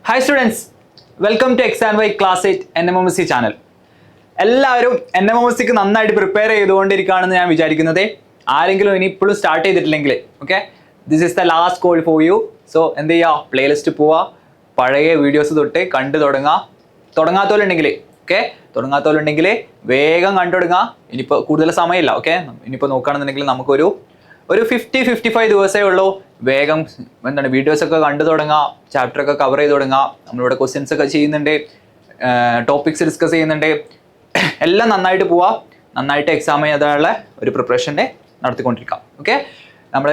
Hi students, welcome to X&Y Class 8 NMMSC channel. എല്ലാവരും NMMSCക്ക് നന്നായിട്ട് prepare ചെയ്തുകൊണ്ടിരിക്കുകയാണെന്ന് ഞാൻ വിചാരിക്കുന്നത്. ആരെങ്കിലും ഇനി ഇപ്പോഴും സ്റ്റാർട്ട് ചെയ്തിട്ടില്ലെങ്കിൽ okay, this is the last call for you. So എന്ത് ചെയ്യുക, പ്ലേലിസ്റ്റ് പോവുക, പഴയ വീഡിയോസ് തൊട്ട് കണ്ടു തുടങ്ങാത്തവരുണ്ടെങ്കിൽ വേഗം കണ്ടു തുടങ്ങുക. ഇനിയിപ്പോൾ കൂടുതൽ സമയമില്ല. ഓക്കെ, ഇനിയിപ്പോൾ നോക്കുകയാണെന്നുണ്ടെങ്കിൽ നമുക്കൊരു 50-55 ദിവസമേ ഉള്ളൂ. വേഗം എന്താണ് വീഡിയോസൊക്കെ കണ്ടു തുടങ്ങുക, ചാപ്റ്ററൊക്കെ കവർ ചെയ്ത് തുടങ്ങുക. നമ്മളിവിടെ ക്വസ്റ്റ്യൻസ് ഒക്കെ ചെയ്യുന്നുണ്ട്, ടോപ്പിക്സ് ഡിസ്കസ് ചെയ്യുന്നുണ്ട്. എല്ലാം നന്നായിട്ട് പോവുക, നന്നായിട്ട് എക്സാം ചെയ്യാനുള്ള ഒരു പ്രിപ്പറേഷൻ്റെ നടത്തിക്കൊണ്ടിരിക്കാം. ഓക്കെ, നമ്മൾ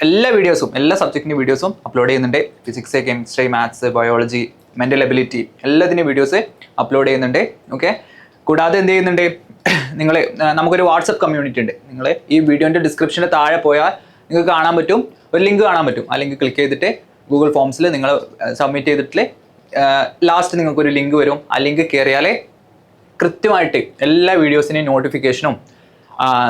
എല്ലാ വീഡിയോസും എല്ലാ സബ്ജക്റ്റിൻ്റെ വീഡിയോസും അപ്ലോഡ് ചെയ്യുന്നുണ്ട്. Physics, chemistry, maths, biology, mental ability എല്ലാത്തിൻ്റെ വീഡിയോസ് അപ്ലോഡ് ചെയ്യുന്നുണ്ട്. ഓക്കെ, കൂടാതെ എന്ത് ചെയ്യുന്നുണ്ട്, നമുക്കൊരു വാട്സപ്പ് കമ്മ്യൂണിറ്റി ഉണ്ട്. നിങ്ങൾ ഈ വീഡിയോൻ്റെ ഡിസ്ക്രിപ്ഷന് താഴെ പോയാൽ നിങ്ങൾക്ക് കാണാൻ പറ്റും, ഒരു ലിങ്ക് കാണാൻ പറ്റും. ആ ലിങ്ക് ക്ലിക്ക് ചെയ്തിട്ട് ഗൂഗിൾ ഫോംസിൽ നിങ്ങൾ സബ്മിറ്റ് ചെയ്തിട്ട് ലാസ്റ്റ് നിങ്ങൾക്കൊരു ലിങ്ക് വരും. ആ ലിങ്ക് കയറിയാലേ കൃത്യമായിട്ട് എല്ലാ വീഡിയോസിൻ്റെയും നോട്ടിഫിക്കേഷനും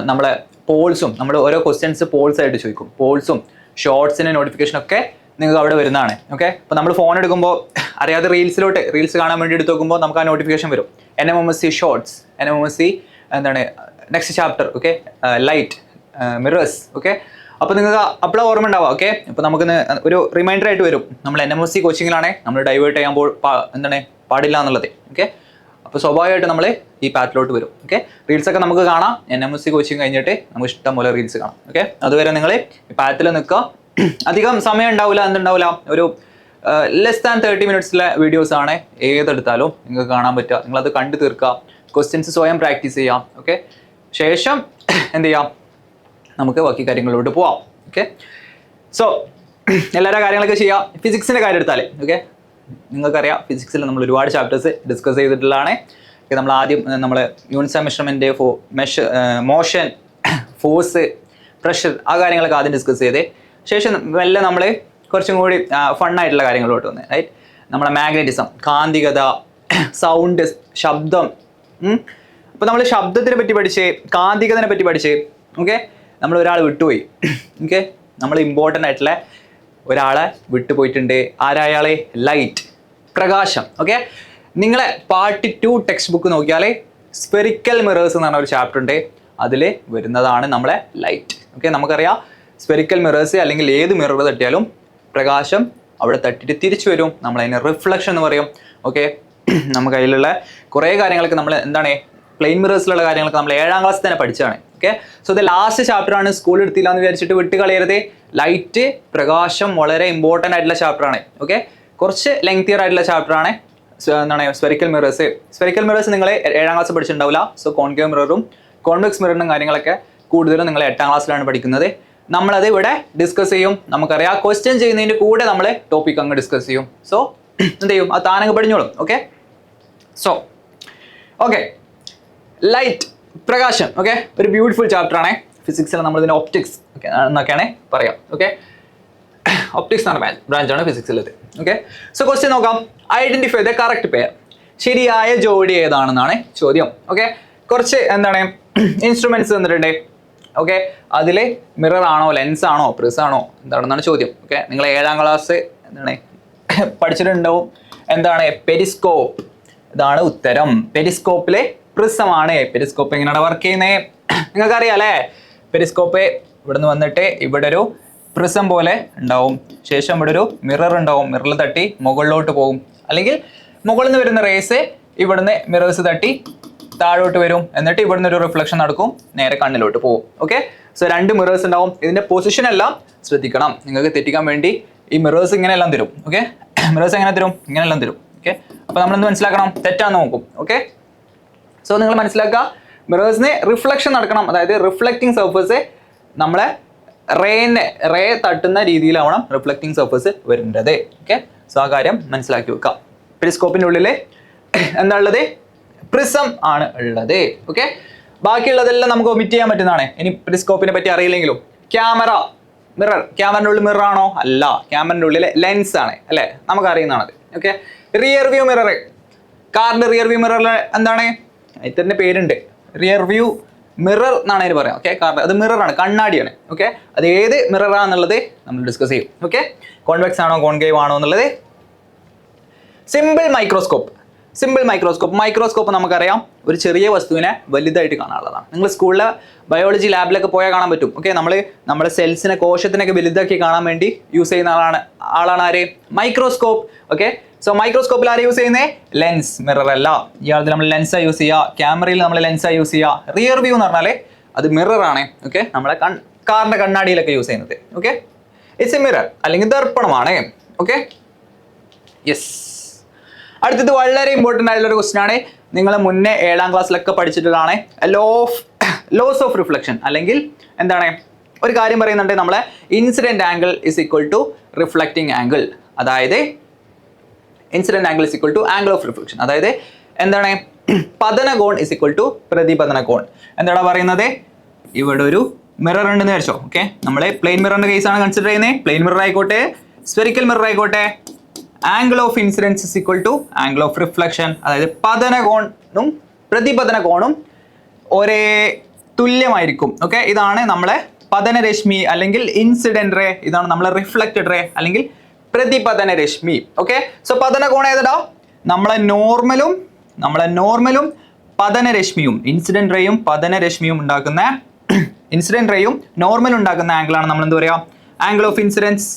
നമ്മളെ പോൾസും, നമ്മൾ ഓരോ ക്വസ്റ്റ്യൻസ് പോൾസ് ആയിട്ട് ചോദിക്കും, പോൾസും ഷോർട്സിൻ്റെ നോട്ടിഫിക്കേഷനൊക്കെ നിങ്ങൾക്ക് അവിടെ വരുന്നതാണ്. ഓക്കെ, അപ്പോൾ നമ്മൾ ഫോൺ എടുക്കുമ്പോൾ അറിയാതെ റീൽസ് കാണാൻ വേണ്ടി എടുത്ത് നോക്കുമ്പോൾ നമുക്ക് ആ നോട്ടിഫിക്കേഷൻ വരും. NMMSC ഷോർട്സ്, NMMSC എന്താണ് next chapter, okay, light, mirrors. Okay, അപ്പോൾ നിങ്ങൾക്ക് അപ്പോഴാണ് ഓർമ്മ ഉണ്ടാവുക. ഓക്കെ, അപ്പോൾ നമുക്ക് ഒരു റിമൈൻഡർ ആയിട്ട് വരും, നമ്മൾ NMMSC കോച്ചിങ്ങിലാണേ നമ്മൾ ഡൈവേർട്ട് ചെയ്യുമ്പോൾ പാടില്ല എന്നുള്ളത്. ഓക്കെ, അപ്പോൾ സ്വാഭാവികമായിട്ട് നമ്മൾ ഈ പാത്തിലോട്ട് വരും. ഓക്കെ, റീൽസൊക്കെ നമുക്ക് കാണാം. NMMSC കോച്ചിങ് കഴിഞ്ഞിട്ട് നമുക്ക് ഇഷ്ടം പോലെ റീൽസ് കാണാം. ഓക്കെ, അതുവരെ നിങ്ങൾ ഈ പാത്തിൽ നിൽക്കുക. അധികം സമയം ഉണ്ടാവില്ല, ഒരു ലെസ് ദാൻ 30 മിനിറ്റ്സിലെ വീഡിയോസ് ആണ്. ഏതെടുത്താലും നിങ്ങൾക്ക് കാണാൻ പറ്റുക. നിങ്ങളത് കണ്ടു തീർക്കുക, ക്വസ്റ്റ്യൻസ് സ്വയം പ്രാക്ടീസ് ചെയ്യാം. ഓക്കെ, ശേഷം എന്ത് ചെയ്യാം, നമുക്ക് ബാക്കി കാര്യങ്ങളിലോട്ട് പോവാം. ഓക്കെ, സോ എല്ലാവരുടെ കാര്യങ്ങളൊക്കെ ചെയ്യാം. ഫിസിക്സിൻ്റെ കാര്യം എടുത്താലേ ഓക്കെ, നിങ്ങൾക്കറിയാം ഫിസിക്സിൽ നമ്മൾ ഒരുപാട് ചാപ്റ്റേഴ്സ് ഡിസ്കസ് ചെയ്തിട്ടുള്ളതാണ്. നമ്മൾ ആദ്യം നമ്മൾ units and measurement, motion, force, pressure, ആ കാര്യങ്ങളൊക്കെ ആദ്യം ഡിസ്കസ് ചെയ്തേ. ശേഷം മെല്ലെ നമ്മൾ കുറച്ചും കൂടി ഫണ്ണായിട്ടുള്ള കാര്യങ്ങളിലോട്ട് വന്നത്. റൈറ്റ്, നമ്മളെ മാഗ്നറ്റിസം, കാന്തികത, സൗണ്ട്, ശബ്ദം. അപ്പോൾ നമ്മൾ ശബ്ദത്തിനെ പറ്റി പഠിച്ച്, കാന്തികതനെ പറ്റി പഠിച്ച്. ഓക്കെ, നമ്മൾ ഒരാൾ വിട്ടുപോയി. ഓക്കെ, നമ്മൾ ഇമ്പോർട്ടൻ്റ് ആയിട്ടുള്ള ഒരാളെ വിട്ടുപോയിട്ടുണ്ട്. ആരായാളെ? ലൈറ്റ്, പ്രകാശം. ഓക്കെ, നിങ്ങളെ പാർട്ട് 2 ടെക്സ്റ്റ് ബുക്ക് നോക്കിയാൽ സ്ഫെറിക്കൽ മിറേഴ്സ് എന്ന് പറഞ്ഞ ഒരു ചാപ്റ്റർ ഉണ്ട്. അതിൽ വരുന്നതാണ് നമ്മളെ ലൈറ്റ്. ഓക്കെ, നമുക്കറിയാം സ്ഫെറിക്കൽ മിറേഴ്സ് അല്ലെങ്കിൽ ഏത് മിറർ തട്ടിയാലും പ്രകാശം അവിടെ തട്ടിയിട്ട് തിരിച്ചു വരും. നമ്മളതിനെ റിഫ്ലക്ഷൻ എന്ന് പറയും. ഓക്കെ, നമുക്ക് അതിലുള്ള കുറേ കാര്യങ്ങളൊക്കെ നമ്മൾ എന്താണ് പ്ലെയിൻ മിറേഴ്സിലുള്ള കാര്യങ്ങളൊക്കെ നമ്മൾ 7ാം ക്ലാസ് തന്നെ പഠിച്ചതാണ്. ഓക്കെ, സോ ഇത് ലാസ്റ്റ് ചാപ്റ്ററാണ്, സ്കൂൾ എടുത്തില്ല എന്ന് വിചാരിച്ചിട്ട് വിട്ട് കളയരുത്. ലൈറ്റ്, പ്രകാശം വളരെ ഇമ്പോർട്ടൻ്റ് ആയിട്ടുള്ള ചാപ്റ്ററാണ്. ഓക്കെ, കുറച്ച് ലെങ്തിയർ ആയിട്ടുള്ള ചാപ്റ്ററാണ്. എന്താണ് സ്ഫെറിക്കൽ മിറേഴ്സ് നിങ്ങൾ 7ാം ക്ലാസ് പഠിച്ചിട്ടുണ്ടാവില്ല. സോ കോൺകേവ് മിററും കോൺവെക്സ് മിററിനും കാര്യങ്ങളൊക്കെ കൂടുതലും നിങ്ങൾ 8ാം ക്ലാസ്സിലാണ് പഠിക്കുന്നത്. നമ്മളത് ഇവിടെ ഡിസ്കസ് ചെയ്യും. നമുക്കറിയാം ക്വസ്റ്റ്യൻ ചെയ്യുന്നതിൻ്റെ കൂടെ നമ്മൾ ടോപ്പിക് അങ്ങ് ഡിസ്കസ് ചെയ്യും. സോ എന്ത് ചെയ്യും, അത് താനങ്ങ് പഠിഞ്ഞോളും. ഓക്കെ, സോ ഓക്കെ, ലൈറ്റ്, പ്രകാശം. ഓക്കെ, ഒരു ബ്യൂട്ടിഫുൾ ചാപ്റ്റർ ആണ്. ഫിസിക്സിൽ നമ്മളിതിന് ഒപ്റ്റിക്സ് ഓക്കെ എന്നൊക്കെയാണ് പറയാം. ഓക്കെ, ഒപ്റ്റിക്സ് എന്ന ബ്രാഞ്ചാണ് ഫിസിക്സിലത്. ഓക്കെ, സോ ക്വസ്റ്റ്യൻ നോക്കാം. Identify the correct pair. ശരിയായ ജോഡി ഏതാണെന്നാണ് ചോദ്യം. ഓക്കെ, കുറച്ച് എന്താണ് ഇൻസ്ട്രുമെന്റ്സ് തന്നിട്ടുണ്ട്. ഓക്കെ, അതിൽ മിറർ ആണോ, ലെൻസ് ആണോ, പ്രിസ് ആണോ എന്താണെന്നാണ് ചോദ്യം. ഓക്കെ, നിങ്ങൾ 7ാം ക്ലാസ് എന്താണ് പഠിച്ചിട്ടുണ്ടാവും. എന്താണ് പെരിസ്കോപ്പ്, ഇതാണ് ഉത്തരം. പെരിസ്കോപ്പിലെ പ്രിസമാണ്. പെരിസ്കോപ്പ് എങ്ങനെയാണ് വർക്ക് ചെയ്യുന്നത് നിങ്ങൾക്കറിയാം അല്ലേ? പെരിസ്കോപ്പ് ഇവിടുന്ന് വന്നിട്ട് ഇവിടെ ഒരു പ്രിസം പോലെ ഉണ്ടാവും. ശേഷം ഇവിടെ ഒരു മിറർ ഉണ്ടാവും. മിററിൽ തട്ടി മുകളിലോട്ട് പോകും, അല്ലെങ്കിൽ മുകളിൽ നിന്ന് വരുന്ന റേസ് ഇവിടുന്ന് മിറേഴ്സ് തട്ടി താഴോട്ട് വരും. എന്നിട്ട് ഇവിടുന്ന് ഒരു റിഫ്ലക്ഷൻ നടക്കും, നേരെ കണ്ണിലോട്ട് പോകും. ഓക്കെ, സോ 2 മിറേഴ്സ് ഉണ്ടാവും. ഇതിന്റെ പൊസിഷൻ എല്ലാം ശ്രദ്ധിക്കണം. നിങ്ങൾക്ക് തെറ്റിക്കാൻ വേണ്ടി ഈ മിറേഴ്സ് ഇങ്ങനെയെല്ലാം തരും. ഓക്കെ, മിറേഴ്സ് എങ്ങനെ തരും? ഇങ്ങനെയെല്ലാം തരും. ഓക്കെ, അപ്പോൾ നമ്മളെന്ത് മനസ്സിലാക്കണം? തെറ്റാന്ന് നോക്കും. ഓക്കെ, സോ നിങ്ങൾ മനസ്സിലാക്കുക, മിറേഴ്സിന് റിഫ്ലക്ഷൻ നടക്കണം. അതായത് റിഫ്ലക്റ്റിംഗ് സർഫേസ് നമ്മളെ റേ തട്ടുന്ന രീതിയിലാവണം റിഫ്ലക്റ്റിംഗ് സർഫേസ് വരേണ്ടത്. ഓക്കെ, സോ ആ കാര്യം മനസ്സിലാക്കി വെക്കാം. പെരിസ്കോപ്പിൻ്റെ ഉള്ളിൽ എന്താ ഉള്ളത്? പ്രിസം ആണ് ഉള്ളത്. ഓക്കെ, ബാക്കിയുള്ളതെല്ലാം നമുക്ക് ഒമിറ്റ് ചെയ്യാൻ പറ്റുന്നതാണ്. ഇനി പെരിസ്കോപ്പിനെ പറ്റി അറിയില്ലെങ്കിലും ക്യാമറ, മിറർ, ക്യാമറയുടെ ഉള്ളിൽ മിറർ ആണോ? അല്ല, ക്യാമറയുടെ ഉള്ളിൽ ലെൻസ് ആണ് അല്ലേ, നമുക്ക് അറിയുന്നതാണത്. ഓക്കെ, റിയർ വ്യൂ മിറർ, കാറിന്റെ റിയർ വ്യൂ മിററിൽ എന്താണ് ഇതിന്റെ പേരുണ്ട്, റിയർ വ്യൂ മിറർ എന്നാണ് അതിന് പറയാം. ഓക്കെ, കാരണം അത് മിററാണ്, കണ്ണാടിയാണ്. ഓക്കെ, അത് ഏത് മിററാന്നുള്ളത് നമ്മൾ ഡിസ്കസ് ചെയ്യും. ഓക്കെ, കോൺവെക്സ് ആണോ കോൺകേവ് ആണോ എന്നുള്ളത് സിമ്പിൾ മൈക്രോസ്കോപ്പ് നമുക്കറിയാം ഒരു ചെറിയ വസ്തുവിനെ വലുതായിട്ട് കാണാനുള്ളതാണ്. നിങ്ങൾ സ്കൂളിലെ ബയോളജി ലാബിലൊക്കെ പോയാൽ കാണാൻ പറ്റും. ഓക്കെ, നമ്മുടെ സെൽസിനെ കോശത്തിനൊക്കെ വലുതാക്കി കാണാൻ വേണ്ടി യൂസ് ചെയ്യുന്ന ആളാണ് ആര്? മൈക്രോസ്കോപ്പ്. ഓക്കെ, സോ മൈക്രോസ്കോപ്പിൽ ആര് യൂസ് ചെയ്യുന്നത്? ലെൻസ്, മിറർ അല്ല. ഇയാൾ നമ്മൾ ലെൻസാണ് യൂസ് ചെയ്യുക, ക്യാമറയിൽ നമ്മൾ ലെൻസാണ് യൂസ് ചെയ്യുക. റിയർ വ്യൂ എന്ന് പറഞ്ഞാൽ അത് മിറർ ആണ്. ഓക്കെ, നമ്മളെ കാറിന്റെ കണ്ണാടിയിലൊക്കെ യൂസ് ചെയ്യുന്നത്. ഓക്കെ, ഇറ്റ്സ് എ മിറർ അല്ലെങ്കിൽ ദർപ്പണമാണ്. Okay, yes. അടുത്തത് വളരെ ഇമ്പോർട്ടൻ്റ് ആയിട്ടുള്ള ഒരു ക്വസ്റ്റ്യൻ ആണ്. നിങ്ങൾ മുന്നേ 7ാം ക്ലാസ്സിലൊക്കെ പഠിച്ചിട്ടുള്ളതാണ്. ലോസ് ഓഫ് റിഫ്ലക്ഷൻ, അല്ലെങ്കിൽ എന്താണ് ഒരു കാര്യം പറയുന്നുണ്ട്, നമ്മളെ incident angle is equal to reflecting angle. അതായത് incident angle is equal to angle of reflection. അതായത് എന്താണ്? പതന കോൺ ഇസ് ഈക്വൽ ടു പ്രതിപതന കോൺ. എന്താണ് പറയുന്നത്? ഇവിടെ ഒരു മിറർ ഉണ്ടെന്ന് വെച്ചോ. ഓക്കെ, നമ്മൾ പ്ലെയിൻ മിററിന്റെ കേസാണ് കൺസിഡർ ചെയ്യുന്നത്. പ്ലെയിൻ മിറർ ആയിക്കോട്ടെ, സ്ഫെറിക്കൽ മിറർ ആയിക്കോട്ടെ, angle of incidence is equal to angle of reflection. അതായത് പതന കോണും പ്രതിപതന കോണും ഒരേ തുല്യമായിരിക്കും. ഓക്കെ, ഇതാണ് നമ്മളെ പതനരശ്മി അല്ലെങ്കിൽ ഇൻസിഡന്റ് റേ. ഇതാണ് നമ്മളെ റിഫ്ലക്റ്റഡ് റേ അല്ലെങ്കിൽ പ്രതിപതന രശ്മി. ഓക്കെ, സോ പതന കോൺ ഏതാ? നമ്മളെ നോർമലും പതനരശ്മിയും ഇൻസിഡന്റ് റേയും പതനരശ്മിയും ഉണ്ടാക്കുന്ന നോർമൽ ഉണ്ടാക്കുന്ന ആംഗിളാണ് നമ്മൾ എന്ത് പറയാം? Angle of incidence.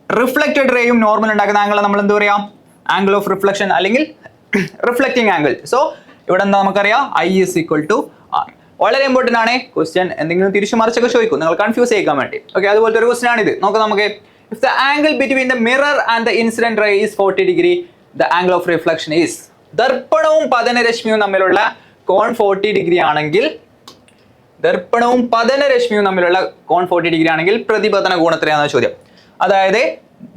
റിഫ്ലക്റ്റഡ് റേയും നോർമൽ ഉണ്ടാക്കുന്ന ആംഗിൾ നമ്മൾ എന്ത് പറയാം? ആംഗിൾ ഓഫ് റിഫ്ലക്ഷൻ അല്ലെങ്കിൽ റിഫ്ലക്റ്റിംഗ് ആംഗിൾ. സോ ഇവിടെ എന്താ നമുക്കറിയാം? I is equal to R. വളരെ ഇമ്പോർട്ടൻ്റ് ആണ്. ക്വസ്റ്റ്യൻ എന്തെങ്കിലും തിരിച്ചു മറിച്ചൊക്കെ ചോദിക്കും, നിങ്ങൾ കൺഫ്യൂസ് ചെയ്യിക്കാൻ വേണ്ടി. ഓക്കെ, അതുപോലത്തെ ഒരു ക്വസ്റ്റ്യൻ ആണിത്. നമുക്ക് if the angle between the mirror and the incident ray is 40 degree, the angle of reflection is. ദർപ്പണവും പതനരശ്മിയും തമ്മിലുള്ള കോൺ 40 ഡിഗ്രി ആണെങ്കിൽ, പ്രതിപതന കോൺ എത്രയാണെന്ന ചോദ്യം. അതായത്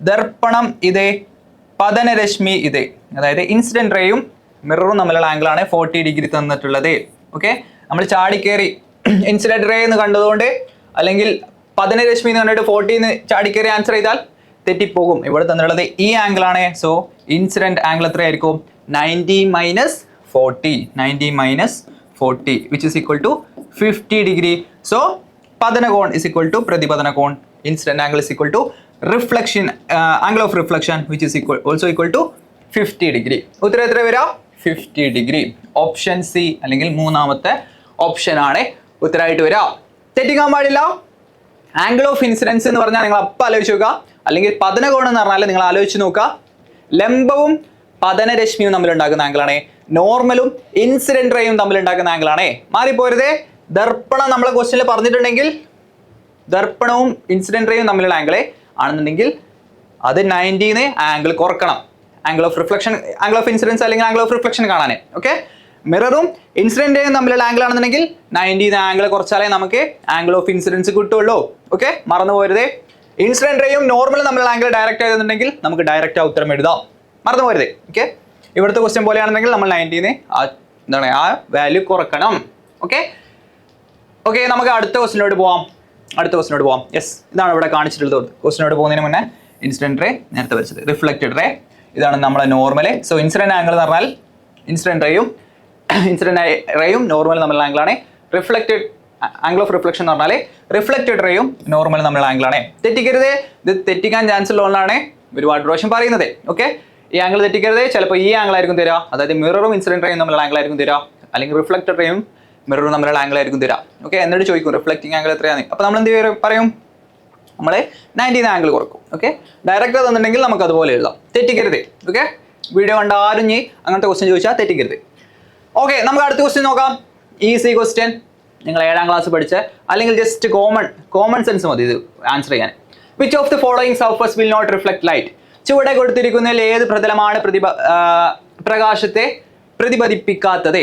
ദർപ്പണം ഇത്, പതനരശ്മി ഇത്, അതായത് ഇൻസിഡന്റ് റേയും മിററും തമ്മിലുള്ള ആംഗിളാണ് 40 ഡിഗ്രി തന്നിട്ടുള്ളത്. ഓക്കെ, നമ്മൾ ചാടിക്കേറി ഇൻസിഡന്റ് റേ എന്ന് കണ്ടതുകൊണ്ട് അല്ലെങ്കിൽ പതനരശ്മി എന്ന് കണ്ടിട്ട് 40 ചാടിക്കേറി ആൻസർ ചെയ്താൽ തെറ്റിപ്പോകും. ഇവിടെ തന്നിട്ടുള്ളത് ഈ ആംഗിൾ ആണ്. സോ ഇൻസിഡന്റ് ആംഗിൾ എത്രയായിരിക്കും? 90 minus 40 which is equal to 50 degree. So പതന കോൺ is equal to പ്രതിപതന cone. Incident angle is equal to reflection angle of reflection which is also equal to 50 degree. ഉത്തരം എത്ര വരാം? 50 degree. ഓപ്ഷൻ സി അല്ലെങ്കിൽ മൂന്നാമത്തെ option ആണ് ഉത്തരമായിട്ട് വരാം. തെറ്റിക്കാൻ പാടില്ല. ആംഗിൾ ഓഫ് ഇൻസിഡൻസ് എന്ന് പറഞ്ഞാൽ നിങ്ങൾ അപ്പം ആലോചിച്ച് നോക്കുക, അല്ലെങ്കിൽ പതന കോൺ എന്ന് പറഞ്ഞാൽ നിങ്ങൾ ആലോചിച്ച് നോക്കുക. ലംബവും പതനരശ്മിയും തമ്മിലുണ്ടാക്കുന്ന ആംഗിളാണ്. നോർമലും ഇൻസിഡന്റ് റേയും തമ്മിലുണ്ടാക്കുന്ന ആംഗിളാണ്. മാറിപ്പോരുതേ. ദർപ്പണം നമ്മളെ ക്വസ്റ്റ്യനിൽ പറഞ്ഞിട്ടുണ്ടെങ്കിൽ ദർപ്പണവും ഇൻസിഡന്റ് റേയും തമ്മിലുള്ള ആംഗിള് ആണെന്നുണ്ടെങ്കിൽ അത് 90 ആംഗിൾ കുറക്കണം. Angle of reflection, angle of incidents അല്ലെങ്കിൽ ആംഗിൾ ഓഫ് റിഫ്ലക്ഷൻ കാണാൻ. ഓക്കെ, മിററും ഇൻസിഡന്റ് റേയും തമ്മിലുള്ള ആംഗിൾ ആണെന്നുണ്ടെങ്കിൽ 90 ആംഗിൾ കുറച്ചാലേ നമുക്ക് ആംഗിൾ ഓഫ് ഇൻസിഡൻസ് കിട്ടുള്ളൂ. ഓക്കെ, മറന്നു പോരുതേ. ഇൻസിഡന്റ് റേയും നോർമലും തമ്മിലുള്ള ആംഗിൾ ഡയറക്റ്റ് ആയതെന്നുണ്ടെങ്കിൽ നമുക്ക് ഡയറക്റ്റ് ആ ഉത്തരം എഴുതാം. മറന്നു പോരുതേ. ഓക്കെ, ഇവിടുത്തെ ക്വസ്റ്റ്യൻ പോലെയാണെന്നുണ്ടെങ്കിൽ നമ്മൾ 90 ആ വാല്യൂ കുറക്കണം. ഓക്കെ, നമുക്ക് അടുത്ത ക്വസ്റ്റിനോട് പോവാം. യെസ്, ഇതാണ് ഇവിടെ കാണിച്ചിട്ടുള്ളത്. ക്വസ്റ്റിനോട് പോകുന്നതിന് മുന്നേ ഇൻസിഡന്റ് റേ നേരത്തെ വരച്ചത്, റിഫ്ലക്റ്റഡ് റേ ഇതാണ് നമ്മളെ നോർമല്. സോ ഇൻസിഡന്റ് ആംഗിൾ എന്ന് പറഞ്ഞാൽ ഇൻസിഡന്റ് റേയും നോർമൽ തമ്മിലുള്ള ആംഗിളാണ്. റിഫ്ലക്റ്റഡ് ആംഗിൾ ഓഫ് റിഫ്ലക്ഷൻ എന്ന് പറഞ്ഞാൽ റിഫ്ലക്റ്റഡ് റേയും നോർമൽ തമ്മിലുള്ള ആംഗിളാണ്. തെറ്റിക്കരുത്. ഇത് തെറ്റിക്കാൻ ചാൻസ് ഉള്ളതുകൊണ്ടാണ് ഒരുപാട് പ്രാവശ്യം പറയുന്നത്. ഓക്കെ, ഈ ആംഗിൾ തെറ്റിക്കരുത്. ചിലപ്പോൾ ഈ ആംഗിൾ ആയിരിക്കും തരിക, അതായത് മിററും ഇൻസിഡന്റ് റേയും തമ്മിലുള്ള ആംഗിൾ ആയിരിക്കും തരിക, അല്ലെങ്കിൽ റിഫ്ലക്റ്റഡ് റേയും മിററും തമ്മിലുള്ള ആംഗിൾ ആയിരിക്കും തരിക. ഓക്കെ, എന്നിട്ട് ചോദിക്കും റിഫ്ലക്റ്റിംഗ് ആംഗിൾ എത്രയാണ്. അപ്പോൾ നമ്മൾ എന്ത് പറയും? നമ്മൾ 90 ആംഗിൾ കുറക്കും. ഓക്കെ, ഡയറക്റ്റ് തന്നിട്ടുണ്ടെങ്കിൽ നമുക്ക് അതുപോലെ എഴുതാം. തെറ്റിക്കരുത്. ഓക്കെ, വീഡിയോ കണ്ട ആരും അങ്ങനത്തെ ക്വസ്റ്റ്യൻ ചോദിച്ചാൽ തെറ്റിക്കരുത്. ഓക്കെ, നമുക്ക് അടുത്ത ക്വസ്റ്റ്യൻ നോക്കാം. ഈസി ക്വസ്റ്റ്യൻ, നിങ്ങൾ 7ാം ക്ലാസ് പഠിച്ച അല്ലെങ്കിൽ ജസ്റ്റ് കോമൺ സെൻസ് മതി ഇത് ആൻസർ ചെയ്യാൻ. Which of the following surface will not reflect light? ചുവടെ കൊടുത്തിരിക്കുന്നതിൽ ഏത് പ്രതലമാണ് പ്രകാശത്തെ പ്രതിഫലിപ്പിക്കാത്തത്?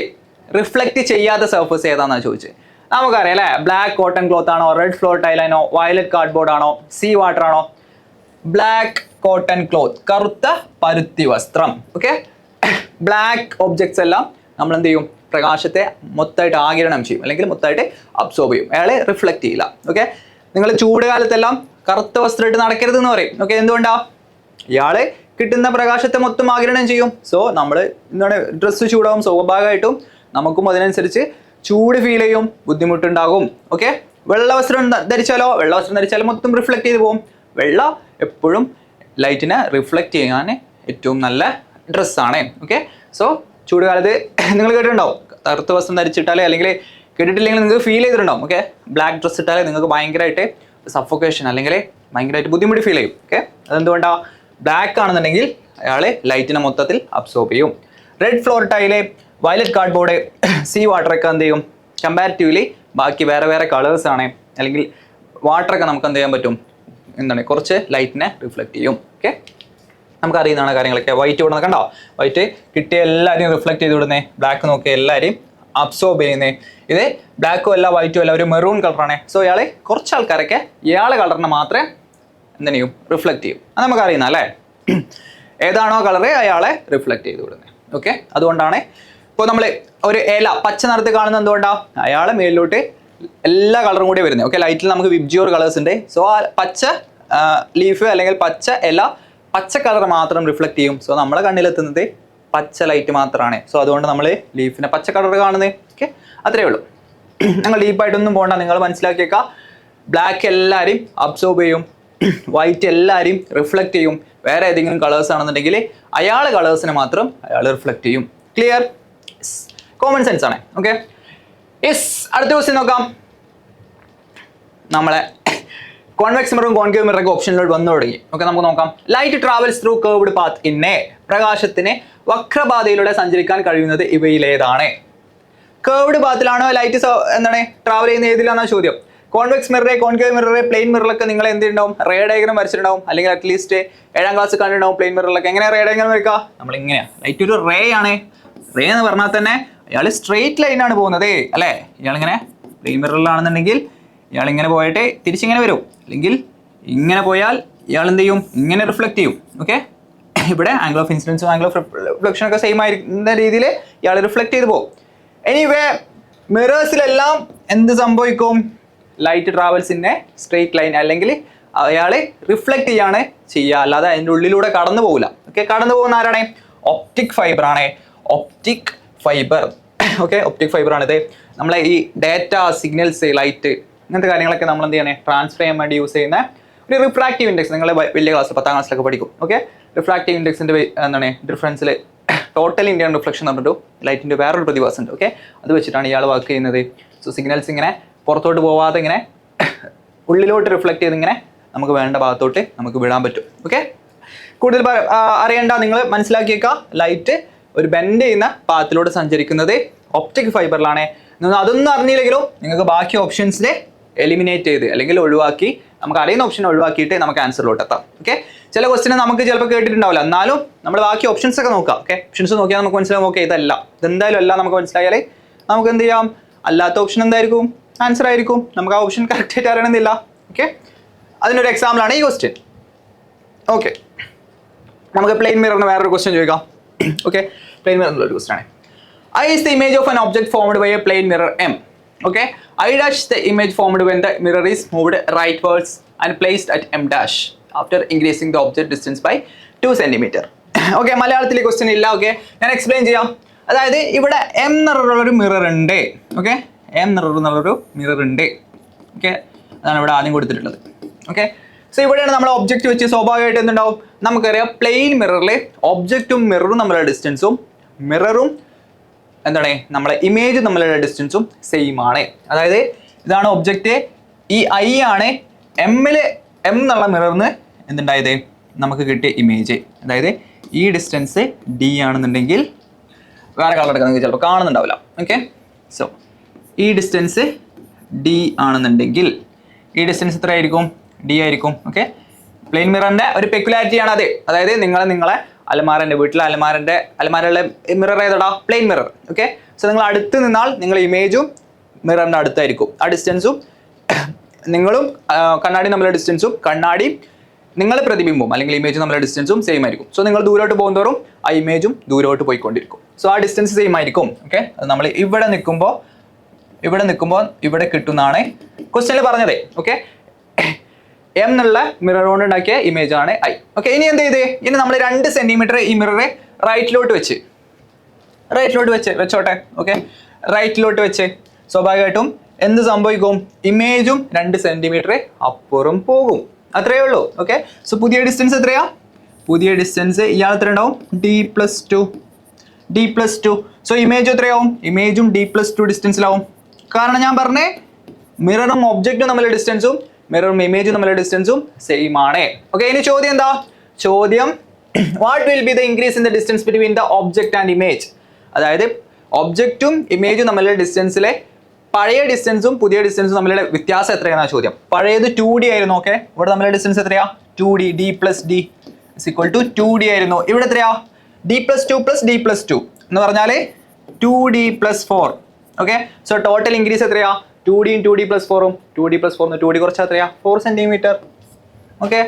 റിഫ്ലക്റ്റ് ചെയ്യാത്ത സർഫസ് ഏതാണെന്നാണ് ചോദിച്ചത്. നമുക്കറിയാം അല്ലേ, ബ്ലാക്ക് കോട്ടൺ ക്ലോത്ത് ആണോ, റെഡ് ഫ്ലോർ ടൈലാണോ, വയലറ്റ് കാർഡ്ബോർഡ് ആണോ, സീ വാട്ടർ ആണോ? ബ്ലാക്ക് കോട്ടൺ ക്ലോത്ത്, കറുത്ത പരുത്തി വസ്ത്രം. ഓക്കെ, ബ്ലാക്ക് ഒബ്ജക്ട്സ് എല്ലാം നമ്മൾ എന്ത് ചെയ്യും? പ്രകാശത്തെ മൊത്തമായിട്ട് ആഗിരണം ചെയ്യും, അല്ലെങ്കിൽ മൊത്തമായിട്ട് അബ്സോർബ് ചെയ്യും. അയാളെ റിഫ്ലക്റ്റ് ചെയ്യില്ല. ഓക്കെ, നിങ്ങൾ ചൂട് കാലത്തെല്ലാം കറുത്ത വസ്ത്രം ഇട്ട് നടക്കരുത് എന്ന് പറയും. ഓക്കെ, എന്തുകൊണ്ടാ? ഇയാള് കിട്ടുന്ന പ്രകാശത്തെ മൊത്തം ആഗിരണം ചെയ്യും. സോ നമ്മൾ എന്താണ്, ഡ്രസ്സ് ചൂടാവും, സ്വാഭാവികമായിട്ടും നമുക്കും അതിനനുസരിച്ച് ചൂട് ഫീൽ ചെയ്യും, ബുദ്ധിമുട്ടുണ്ടാകും. ഓക്കെ, വെള്ള വസ്ത്രം ധരിച്ചാലും മൊത്തം റിഫ്ലക്ട് ചെയ്ത് പോകും. വെള്ള എപ്പോഴും ലൈറ്റിനെ റിഫ്ലക്റ്റ് ചെയ്യാൻ ഏറ്റവും നല്ല ഡ്രസ്സാണ്. ഓക്കെ, സോ ചൂടുകാലത്ത് നിങ്ങൾ കേട്ടിട്ടുണ്ടാവും, കറുത്ത വസ്ത്രം ധരിച്ചിട്ടാലേ, അല്ലെങ്കിൽ കേട്ടിട്ടില്ലെങ്കിൽ നിങ്ങൾക്ക് ഫീൽ ചെയ്തിട്ടുണ്ടാവും. ഓക്കെ, ബ്ലാക്ക് ഡ്രസ്സ് ഇട്ടാലേ നിങ്ങൾക്ക് ഭയങ്കരമായിട്ട് സഫോക്കേഷൻ അല്ലെങ്കിൽ ഭയങ്കരമായിട്ട് ബുദ്ധിമുട്ട് ഫീൽ ചെയ്യും. ഓക്കെ, അതെന്തുകൊണ്ടാണ്? ബ്ലാക്ക് ആണെന്നുണ്ടെങ്കിൽ അയാൾ ലൈറ്റിനെ മൊത്തത്തിൽ അബ്സോർബ് ചെയ്യും. Red floor tile, violet cardboard, sea വാട്ടറൊക്കെ എന്ത് ചെയ്യും? കമ്പാരിറ്റീവ്ലി ബാക്കി വേറെ വേറെ കളേഴ്സ് ആണ്, അല്ലെങ്കിൽ വാട്ടറൊക്കെ നമുക്ക് എന്ത് ചെയ്യാൻ പറ്റും? എന്താണ്, കുറച്ച് ലൈറ്റിനെ റിഫ്ലക്ട് ചെയ്യും. ഓക്കെ, നമുക്കറിയുന്നതാണ് കാര്യങ്ങളൊക്കെ. വൈറ്റ് ഇവിടെ കണ്ടോ, വൈറ്റ് കിട്ടിയ എല്ലാവരെയും റിഫ്ലക്ട് ചെയ്ത് വിടുന്നേ, ബ്ലാക്ക് നോക്കിയ എല്ലാവരെയും അബ്സോർബ് ചെയ്യുന്നേ. ഇത് ബ്ലാക്കും അല്ല വൈറ്റും അല്ല, ഒരു മെറൂൺ കളറാണ്. സോ ഇയാൾ കുറച്ച് ആൾക്കാരൊക്കെ ഇയാളെ കളറിനെ മാത്രമേ എന്ത് ചെയ്യും? റിഫ്ലക്ട് ചെയ്യും. അത് നമുക്കറിയുന്ന അല്ലേ, ഏതാണോ കളറ് അയാളെ റിഫ്ലക്ട് ചെയ്ത് വിടുന്നത്. ഓക്കെ, അതുകൊണ്ടാണ് ഇപ്പോൾ നമ്മൾ ഒരു ഇല പച്ച നിറത്തിൽ കാണുന്നത് എന്തുകൊണ്ടാണ്? അയാളെ മേലിലോട്ട് എല്ലാ കളറും കൂടി വരുന്നത്. ഓക്കെ, ലൈറ്റിൽ നമുക്ക് വിബ്ജിയോർ കളേഴ്സ് ഉണ്ട്. സോ ആ പച്ച ലീഫ് അല്ലെങ്കിൽ പച്ച ഇല പച്ച കളർ മാത്രം റിഫ്ലക്ട് ചെയ്യും. സോ നമ്മളെ കണ്ണിലെത്തുന്നത് പച്ച ലൈറ്റ് മാത്രമാണ്. സോ അതുകൊണ്ട് നമ്മൾ ലീഫിനെ പച്ച കളർ കാണുന്നത്. ഓക്കെ, അത്രയേ ഉള്ളൂ. നിങ്ങൾ ഡീപ്പായിട്ടൊന്നും പോകണ്ട, നിങ്ങൾ മനസ്സിലാക്കിയേക്കാം. ബ്ലാക്ക് എല്ലാവരെയും അബ്സോർബ് ചെയ്യും, വൈറ്റ് എല്ലാവരെയും റിഫ്ലക്ട് ചെയ്യും. വേറെ ഏതെങ്കിലും കളേഴ്സ് ആണെന്നുണ്ടെങ്കിൽ അയാൾ കളേഴ്സിനെ മാത്രം അയാൾ റിഫ്ലക്ട് ചെയ്യും. ക്ലിയർ? കോമൺ സെൻസ് ആണ്. Okay, yes. അടുത്ത ക്വസ്റ്റ്യൻ നോക്കാം. നമ്മളെ കോൺവെക്സ് മിററും കോൺകേവ് മിററൊക്കെ ഓപ്ഷനിലോട്ട് വന്നു തുടങ്ങി. ഓക്കെ, നമുക്ക് നോക്കാം. Light travels through curved path in a, പ്രകാശത്തിന് വക്രപാതയിലൂടെ സഞ്ചരിക്കാൻ കഴിയുന്നത് ഇവയിലേതാണ്? കർവ്ഡ് പാത്തിലാണോ ലൈറ്റ് എന്താണ് ട്രാവൽ ചെയ്യുന്ന ഏതിലാണോ ചോദ്യം. കോൺവെക്സ് മിററെ, കോൺകേവ് മിററെ, പ്ലെയിൻ മിററിലൊക്കെ നിങ്ങൾ എന്തുണ്ടാവും? റേ ഡയഗ്രം വരച്ചിട്ടുണ്ടാവും, അല്ലെങ്കിൽ അറ്റ്ലീസ്റ്റ് 7ാം ക്ലാസ് കണ്ടിട്ടുണ്ടാവും. പ്ലെയിൻ മിററിലൊക്കെ എങ്ങനെ റേ ഡയഗ്രം വരയ്ക്കുക? നമ്മൾ ഇങ്ങനെയാണ്. ലൈറ്റ് ഒരു റേ ആണ്. റേ എന്ന് പറഞ്ഞാൽ തന്നെ ഇയാൾ സ്ട്രെയിറ്റ് ലൈനാണ് പോകുന്നത് അല്ലേ. ഇയാളിങ്ങനെ പ്ലെയിൻ മിററിലാണെന്നുണ്ടെങ്കിൽ ഇയാൾ ഇങ്ങനെ പോയിട്ട് തിരിച്ചിങ്ങനെ വരും, അല്ലെങ്കിൽ ഇങ്ങനെ പോയാൽ ഇയാൾ എന്ത് ചെയ്യും? ഇങ്ങനെ റിഫ്ലക്ട് ചെയ്യും. ഓക്കെ, ഇവിടെ ആംഗിൾ ഓഫ് ഇൻസിഡൻസും ആംഗിൾ ഓഫ് റിഫ്ലക്ഷൻ ഒക്കെ സെയിം ആയിരിക്കുന്ന രീതിയിൽ ഇയാൾ റിഫ്ലക്ട് ചെയ്ത് പോകും. എനിവേ മിറേഴ്സിലെല്ലാം എന്ത് സംഭവിക്കും? Light travels in A straight line, അല്ലെങ്കിൽ അയാൾ റിഫ്ലക്ട് ചെയ്യാണ് ചെയ്യുക, അല്ലാതെ അതിൻ്റെ ഉള്ളിലൂടെ കടന്നു പോകില്ല. ഓക്കെ, കടന്നു പോകുന്ന ആരാണ്? ഒപ്റ്റിക് ഫൈബർ ആണ്. Optic fibre. Okay, optic fibre ആണിത്. നമ്മളെ ഈ ഡേറ്റ, സിഗ്നൽസ്, ലൈറ്റ് ഇങ്ങനത്തെ കാര്യങ്ങളൊക്കെ നമ്മൾ എന്ത് ചെയ്യണേ? ട്രാൻസ്ഫർ ചെയ്യാൻ വേണ്ടി യൂസ് ചെയ്യുന്ന ഒരു റിഫ്രാക്റ്റീവ് ഇൻഡെക്സ്. നിങ്ങൾ വലിയ ക്ലാസ് 10ാം ക്ലാസ്സിലൊക്കെ പഠിക്കും. ഓക്കെ, റിഫ്രാക്റ്റീവ് ഇൻഡെക്സിൻ്റെ എന്താണ് ഡിഫറൻസിൽ ടോട്ടൽ ഇന്ത്യൻ റിഫ്ലക്ഷൻ എന്ന് പറഞ്ഞിട്ട് ലൈറ്റിൻ്റെ വേറൊരു പ്രതിഭാസം ഉണ്ട്. ഓക്കെ, അത് വെച്ചിട്ടാണ് ഇയാൾ വർക്ക് ചെയ്യുന്നത്. സോ സിഗ്നൽസ് ഇങ്ങനെ പുറത്തോട്ട് പോവാതെ ഇങ്ങനെ ഉള്ളിലോട്ട് റിഫ്ലക്ട് ചെയ്ത് ഇങ്ങനെ നമുക്ക് വേണ്ട ഭാഗത്തോട്ട് നമുക്ക് വിടാൻ പറ്റും. ഓക്കെ, കൂടുതൽ അറിയേണ്ട, നിങ്ങൾ മനസ്സിലാക്കിയേക്കുക. ലൈറ്റ് ഒരു ബെൻഡ് ചെയ്യുന്ന പാത്തിലൂടെ സഞ്ചരിക്കുന്നത് ഒപ്റ്റിക് ഫൈബറിലാണ്. അതൊന്നും അറിഞ്ഞില്ലെങ്കിലും നിങ്ങൾക്ക് ബാക്കി ഓപ്ഷൻസിനെ എലിമിനേറ്റ് ചെയ്ത് അല്ലെങ്കിൽ ഒഴിവാക്കി, നമുക്ക് അറിയുന്ന ഓപ്ഷൻ ഒഴിവാക്കിയിട്ട് നമുക്ക് ആൻസറിലോട്ട് എത്താം. ഓക്കെ, ചില ക്വസ്റ്റിനെ നമുക്ക് ചിലപ്പോൾ കേട്ടിട്ടുണ്ടാവില്ല, എന്നാലും നമ്മൾ ബാക്കി ഓപ്ഷൻസ് ഒക്കെ നോക്കാം. ഓക്കെ, ഓപ്ഷൻസ് നോക്കിയാൽ നമുക്ക് മനസ്സിലാവും. ഓക്കെ, ഇതെന്തായാലും അല്ല നമുക്ക് മനസ്സിലായാലേ നമുക്ക് എന്ത് ചെയ്യാം? അല്ലാത്ത ഓപ്ഷൻ എന്തായിരിക്കും? ആൻസർ ആയിരിക്കും. നമുക്ക് ആ ഓപ്ഷൻ കറക്റ്റായിട്ട് അറിയണമെന്നില്ല. ഓക്കെ, അതിനൊരു എക്സാമ്പിളാണ് ഈ ക്വസ്റ്റ്യൻ. ഓക്കെ, നമുക്ക് പ്ലെയിൻ മിററിന് വേറൊരു ക്വസ്റ്റ്യൻ ചോദിക്കാം. ഓക്കെ, പ്ലെയിൻ മിറർ ഒരു ക്വസ്റ്റ്യൻ ആണ്. I is the image of an object formed by a plane mirror M. Okay, I dash the image formed when the mirror is moved rightwards and placed at M dash after increasing the object distance by 2 cm. Okay, മലയാളത്തിലെ question ഇല്ല. Okay, ഞാൻ explain ചെയ്യാം. അതായത് ഇവിടെ M നിററുള്ളൊരു mirror ഉണ്ട്. Okay, M നിററുള്ളൊരു mirror ഉണ്ട്. Okay, അതാണ് ഇവിടെ ആദ്യം കൊടുത്തിട്ടുള്ളത്. ഓക്കെ, സോ ഇവിടെയാണ് നമ്മൾ ഒബ്ജക്റ്റ് വെച്ച് സ്വാഭാവികമായിട്ട് എന്തുണ്ടാവും? നമുക്കറിയാം പ്ലെയിൻ മിററിൽ ഒബ്ജക്റ്റും മിററും തമ്മിലുള്ള ഡിസ്റ്റൻസും മിററും എന്താണ് നമ്മളെ ഇമേജ് തമ്മിലുള്ള ഡിസ്റ്റൻസും സെയിം ആണ്. അതായത് ഇതാണ് ഒബ്ജക്റ്റ്, ഈ ഐ ആണ് എം എന്നുള്ള മിററിന് എന്തുണ്ടായത് നമുക്ക് കിട്ടിയ ഇമേജ്. അതായത് ഈ ഡിസ്റ്റൻസ് ഡി ആണെന്നുണ്ടെങ്കിൽ വേറെ കളർ എടുക്കാൻ നിങ്ങൾക്ക് ചിലപ്പോൾ കാണുന്നുണ്ടാവില്ല. ഓക്കെ, സോ ഈ ഡിസ്റ്റൻസ് ഡി ആണെന്നുണ്ടെങ്കിൽ ഈ ഡിസ്റ്റൻസ് എത്ര ആയിരിക്കും? ഡി ആയിരിക്കും. ഓക്കെ, പ്ലെയിൻ മിററിൻ്റെ ഒരു പെക്യുലാരിറ്റിയാണ് അത്. അതായത് നിങ്ങളെ അലമാരൻ്റെ വീട്ടിലെ അലമാരയുടെ മിറർ ഏതാ? Plain mirror. ഓക്കെ, സോ നിങ്ങൾ അടുത്ത് നിന്നാൽ നിങ്ങൾ ഇമേജും മിററിൻ്റെ അടുത്തായിരിക്കും. ആ ഡിസ്റ്റൻസും നിങ്ങളും കണ്ണാടി തമ്മിലുള്ള ഡിസ്റ്റൻസും കണ്ണാടി നിങ്ങൾ പ്രതിബിംബവും അല്ലെങ്കിൽ ഇമേജും തമ്മിലുള്ള ഡിസ്റ്റൻസും സെയിം ആയിരിക്കും. സോ നിങ്ങൾ ദൂരോട്ട് പോകുന്നതോറും ആ ഇമേജും ദൂരോട്ട് പോയിക്കൊണ്ടിരിക്കും. സോ ആ ഡിസ്റ്റൻസ് സെയിം ആയിരിക്കും. ഓക്കെ, അത് നമ്മൾ ഇവിടെ നിൽക്കുമ്പോൾ ഇവിടെ കിട്ടുന്നതാണ് ക്വസ്റ്റ്യനിൽ പറഞ്ഞത്. ഓക്കെ, എം എന്നുള്ള മിറർ കൊണ്ട് ഉണ്ടാക്കിയ ഇമേജ് ആണ് ഐ. ഓക്കെ, ഇനി എന്ത് ചെയ്ത് ഇനി നമ്മൾ 2 സെന്റിമീറ്റർ ഈ മിററെ റൈറ്റിലോട്ട് വെച്ചോട്ടെ. ഓക്കെ, റൈറ്റിലോട്ട് വെച്ച് സ്വാഭാവികമായിട്ടും എന്ത് സംഭവിക്കും? ഇമേജും 2 സെന്റിമീറ്റർ അപ്പുറം പോകും. അത്രയേ ഉള്ളൂ. ഓക്കെ, സോ പുതിയ ഡിസ്റ്റൻസ് എത്രയാ? പുതിയ ഡിസ്റ്റൻസ് ഇയാൾ എത്ര ഉണ്ടാവും d+2 സോ ഇമേജ് എത്രയാവും ഇമേജും d+2 ഡിസ്റ്റൻസിലാവും കാരണം ഞാൻ പറഞ്ഞേ മിററും ഒബ്ജക്റ്റും തമ്മിലുള്ള ഡിസ്റ്റൻസും മിററും ഇമേജും തമ്മിലുള്ള ഡിസ്റ്റൻസും സെയിം ആണ് ഓക്കെ ഇനി ചോദ്യം എന്താ ചോദ്യം what will be the increase in the distance between the object and image അതായത് ഒബ്ജക്റ്റും ഇമേജും തമ്മിലുള്ള ഡിസ്റ്റൻസിലെ പഴയ ഡിസ്റ്റൻസും പുതിയ ഡിസ്റ്റൻസും തമ്മിലുള്ള വ്യത്യാസം എത്രയാണെന്നാണ് ചോദ്യം പഴയത് 2D ആയിരുന്നു ഓക്കെ ഇവിടെ തമ്മിലുള്ള ഡിസ്റ്റൻസ് എത്രയാ 2D d+d = 2D ആയിരുന്നു ഇവിടെ എത്രയാ d+2 എന്ന് പറഞ്ഞാൽ 2D+4 okay so total increase എത്രയാ 2D 2D+4 2D+4 2D കുറച്ച് എത്രയാ 4 സെന്റിമീറ്റർ ഓക്കെ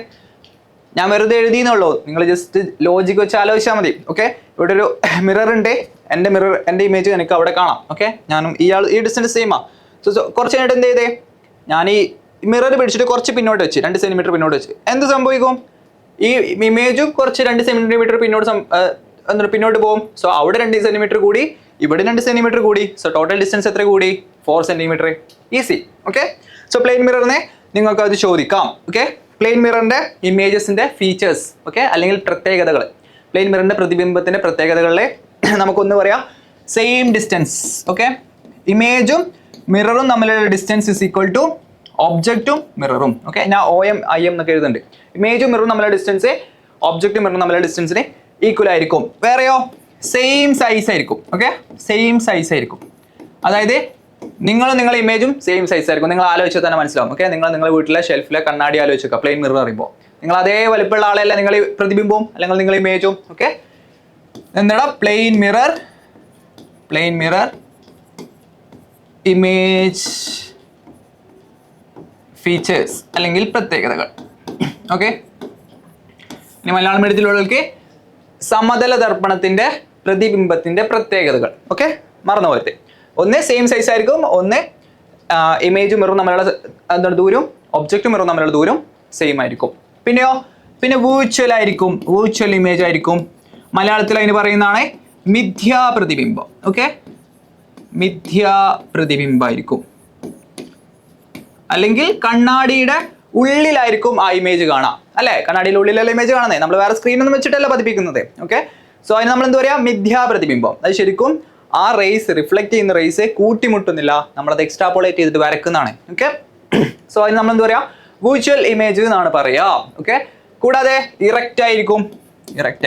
ഞാൻ വെറുതെ എഴുതിയെന്നുള്ളൂ നിങ്ങൾ ജസ്റ്റ് ലോജിക്ക് വെച്ച് ആലോചിച്ചാൽ മതി ഓക്കെ ഇവിടെ ഒരു മിറർ ഉണ്ട് എൻ്റെ ഇമേജ് എനിക്ക് അവിടെ കാണാം ഓക്കെ ഞാനും ഈ ഡിസ്റ്റൻസ് സെയിമാ സോ കുറച്ച് കഴിഞ്ഞിട്ട് എന്ത് ചെയ്തേ ഞാൻ ഈ മിറർ പിടിച്ചിട്ട് കുറച്ച് പിന്നോട്ട് വെച്ച് 2 സെന്റിമീറ്റർ പിന്നോട്ട് വെച്ച് എന്ത് സംഭവിക്കും ഈ ഇമേജും കുറച്ച് 2 സെന്റിമീറ്റർ പിന്നോട്ട് പോകും സോ അവിടെ 2 സെന്റിമീറ്റർ കൂടി ഇവിടെ 2 സെന്റിമീറ്റർ കൂടി സോ ടോട്ടൽ ഡിസ്റ്റൻസ് എത്ര കൂടി 4 centimetre easy okay so plain മിററിനെ നിങ്ങൾക്ക് അത് ചോദിക്കാം ഓക്കെ പ്ലെയിൻ മിററിന്റെ ഇമേജസിന്റെ ഫീച്ചേഴ്സ് ഓക്കെ അല്ലെങ്കിൽ പ്രത്യേകതകൾ പ്ലെയിൻ മിററിന്റെ പ്രതിബിംബത്തിന്റെ പ്രത്യേകതകളിലെ നമുക്കൊന്ന് പറയാം സെയിം ഡിസ്റ്റൻസ് ഓക്കെ ഇമേജും മിററും തമ്മിലുള്ള ഡിസ്റ്റൻസ് = ഒബ്ജക്റ്റും മിററും ഓക്കെ ഞാൻ OM IM എന്നൊക്കെ എഴുതുന്നുണ്ട് ഇമേജും മിററും തമ്മിലുള്ള ഡിസ്റ്റൻസ് ഒബ്ജക്റ്റും മിററും തമ്മിലുള്ള ഡിസ്റ്റൻസിന് ഈക്വൽ ആയിരിക്കും വേറെയോ സെയിം സൈസ് ആയിരിക്കും ഓക്കെ സെയിം സൈസ് ആയിരിക്കും അതായത് നിങ്ങളുടെ ഇമേജും സെയിം സൈസ് ആയിരിക്കും നിങ്ങൾ ആലോചിച്ചാൽ തന്നെ മനസ്സിലാവും ഓക്കെ നിങ്ങളുടെ വീട്ടിലെ ഷെൽഫിലെ കണ്ണാടി ആലോചിക്കുക പ്ലെയിൻ മിറർ പറയുമ്പോൾ നിങ്ങൾ അതേ വലിപ്പമുള്ള ആളല്ല നിങ്ങൾ പ്രതിബിംബവും അല്ലെങ്കിൽ നിങ്ങൾ ഇമേജും ഓക്കെ എന്താ പ്ലെയിൻ മിറർ ഇമേജ് ഫീച്ചേഴ്സ് അല്ലെങ്കിൽ പ്രത്യേകതകൾ ഓക്കെ ഇനി മലയാളം മീഡിയത്തിലുള്ളവർക്ക് സമതല ദർപ്പണത്തിന്റെ പ്രതിബിംബത്തിന്റെ പ്രത്യേകതകൾ ഓക്കെ മറന്നു പോകരുത് ഒന്ന് സെയിം സൈസ് ആയിരിക്കും ഒന്ന് ഇമേജും മിററും തമ്മിലുള്ള എന്താണ് ദൂരം ഒബ്ജക്റ്റും മിററും തമ്മിലുള്ള ദൂരം സെയിം ആയിരിക്കും പിന്നെ വൂച്വൽ ആയിരിക്കും വൂച്വൽ ഇമേജ് ആയിരിക്കും മലയാളത്തിൽ അതിന് പറയുന്നതാണ് മിഥ്യാ പ്രതിബിംബം ഓക്കെ മിഥ്യാ പ്രതിബിംബമായിരിക്കും അല്ലെങ്കിൽ കണ്ണാടിയുടെ ഉള്ളിലായിരിക്കും ആ ഇമേജ് കാണാം അല്ലെ കണ്ണാടിയുടെ ഉള്ളിലുള്ള ഇമേജ് കാണുന്നത് നമ്മൾ വേറെ സ്ക്രീനൊന്നും വെച്ചിട്ടല്ല പതിപ്പിക്കുന്നത് ഓക്കെ സോ അതിന് നമ്മൾ എന്താ പറയാ മിഥ്യാ പ്രതിബിംബം അത് ശരിക്കും ആ റേസ് റിഫ്ലക്ട് ചെയ്യുന്ന റേസ് കൂട്ടിമുട്ടുന്നില്ല നമ്മളത് എക്സ്ട്രാപോളേറ്റ് ചെയ്തിട്ട് വരക്കുന്നതാണ് ഓക്കെ സോ അതിന് നമ്മൾ എന്താ പറയാ വിർച്വൽ ഇമേജ് എന്നാണ് പറയാ ഓക്കെ കൂടാതെ ഇറക്റ്റ്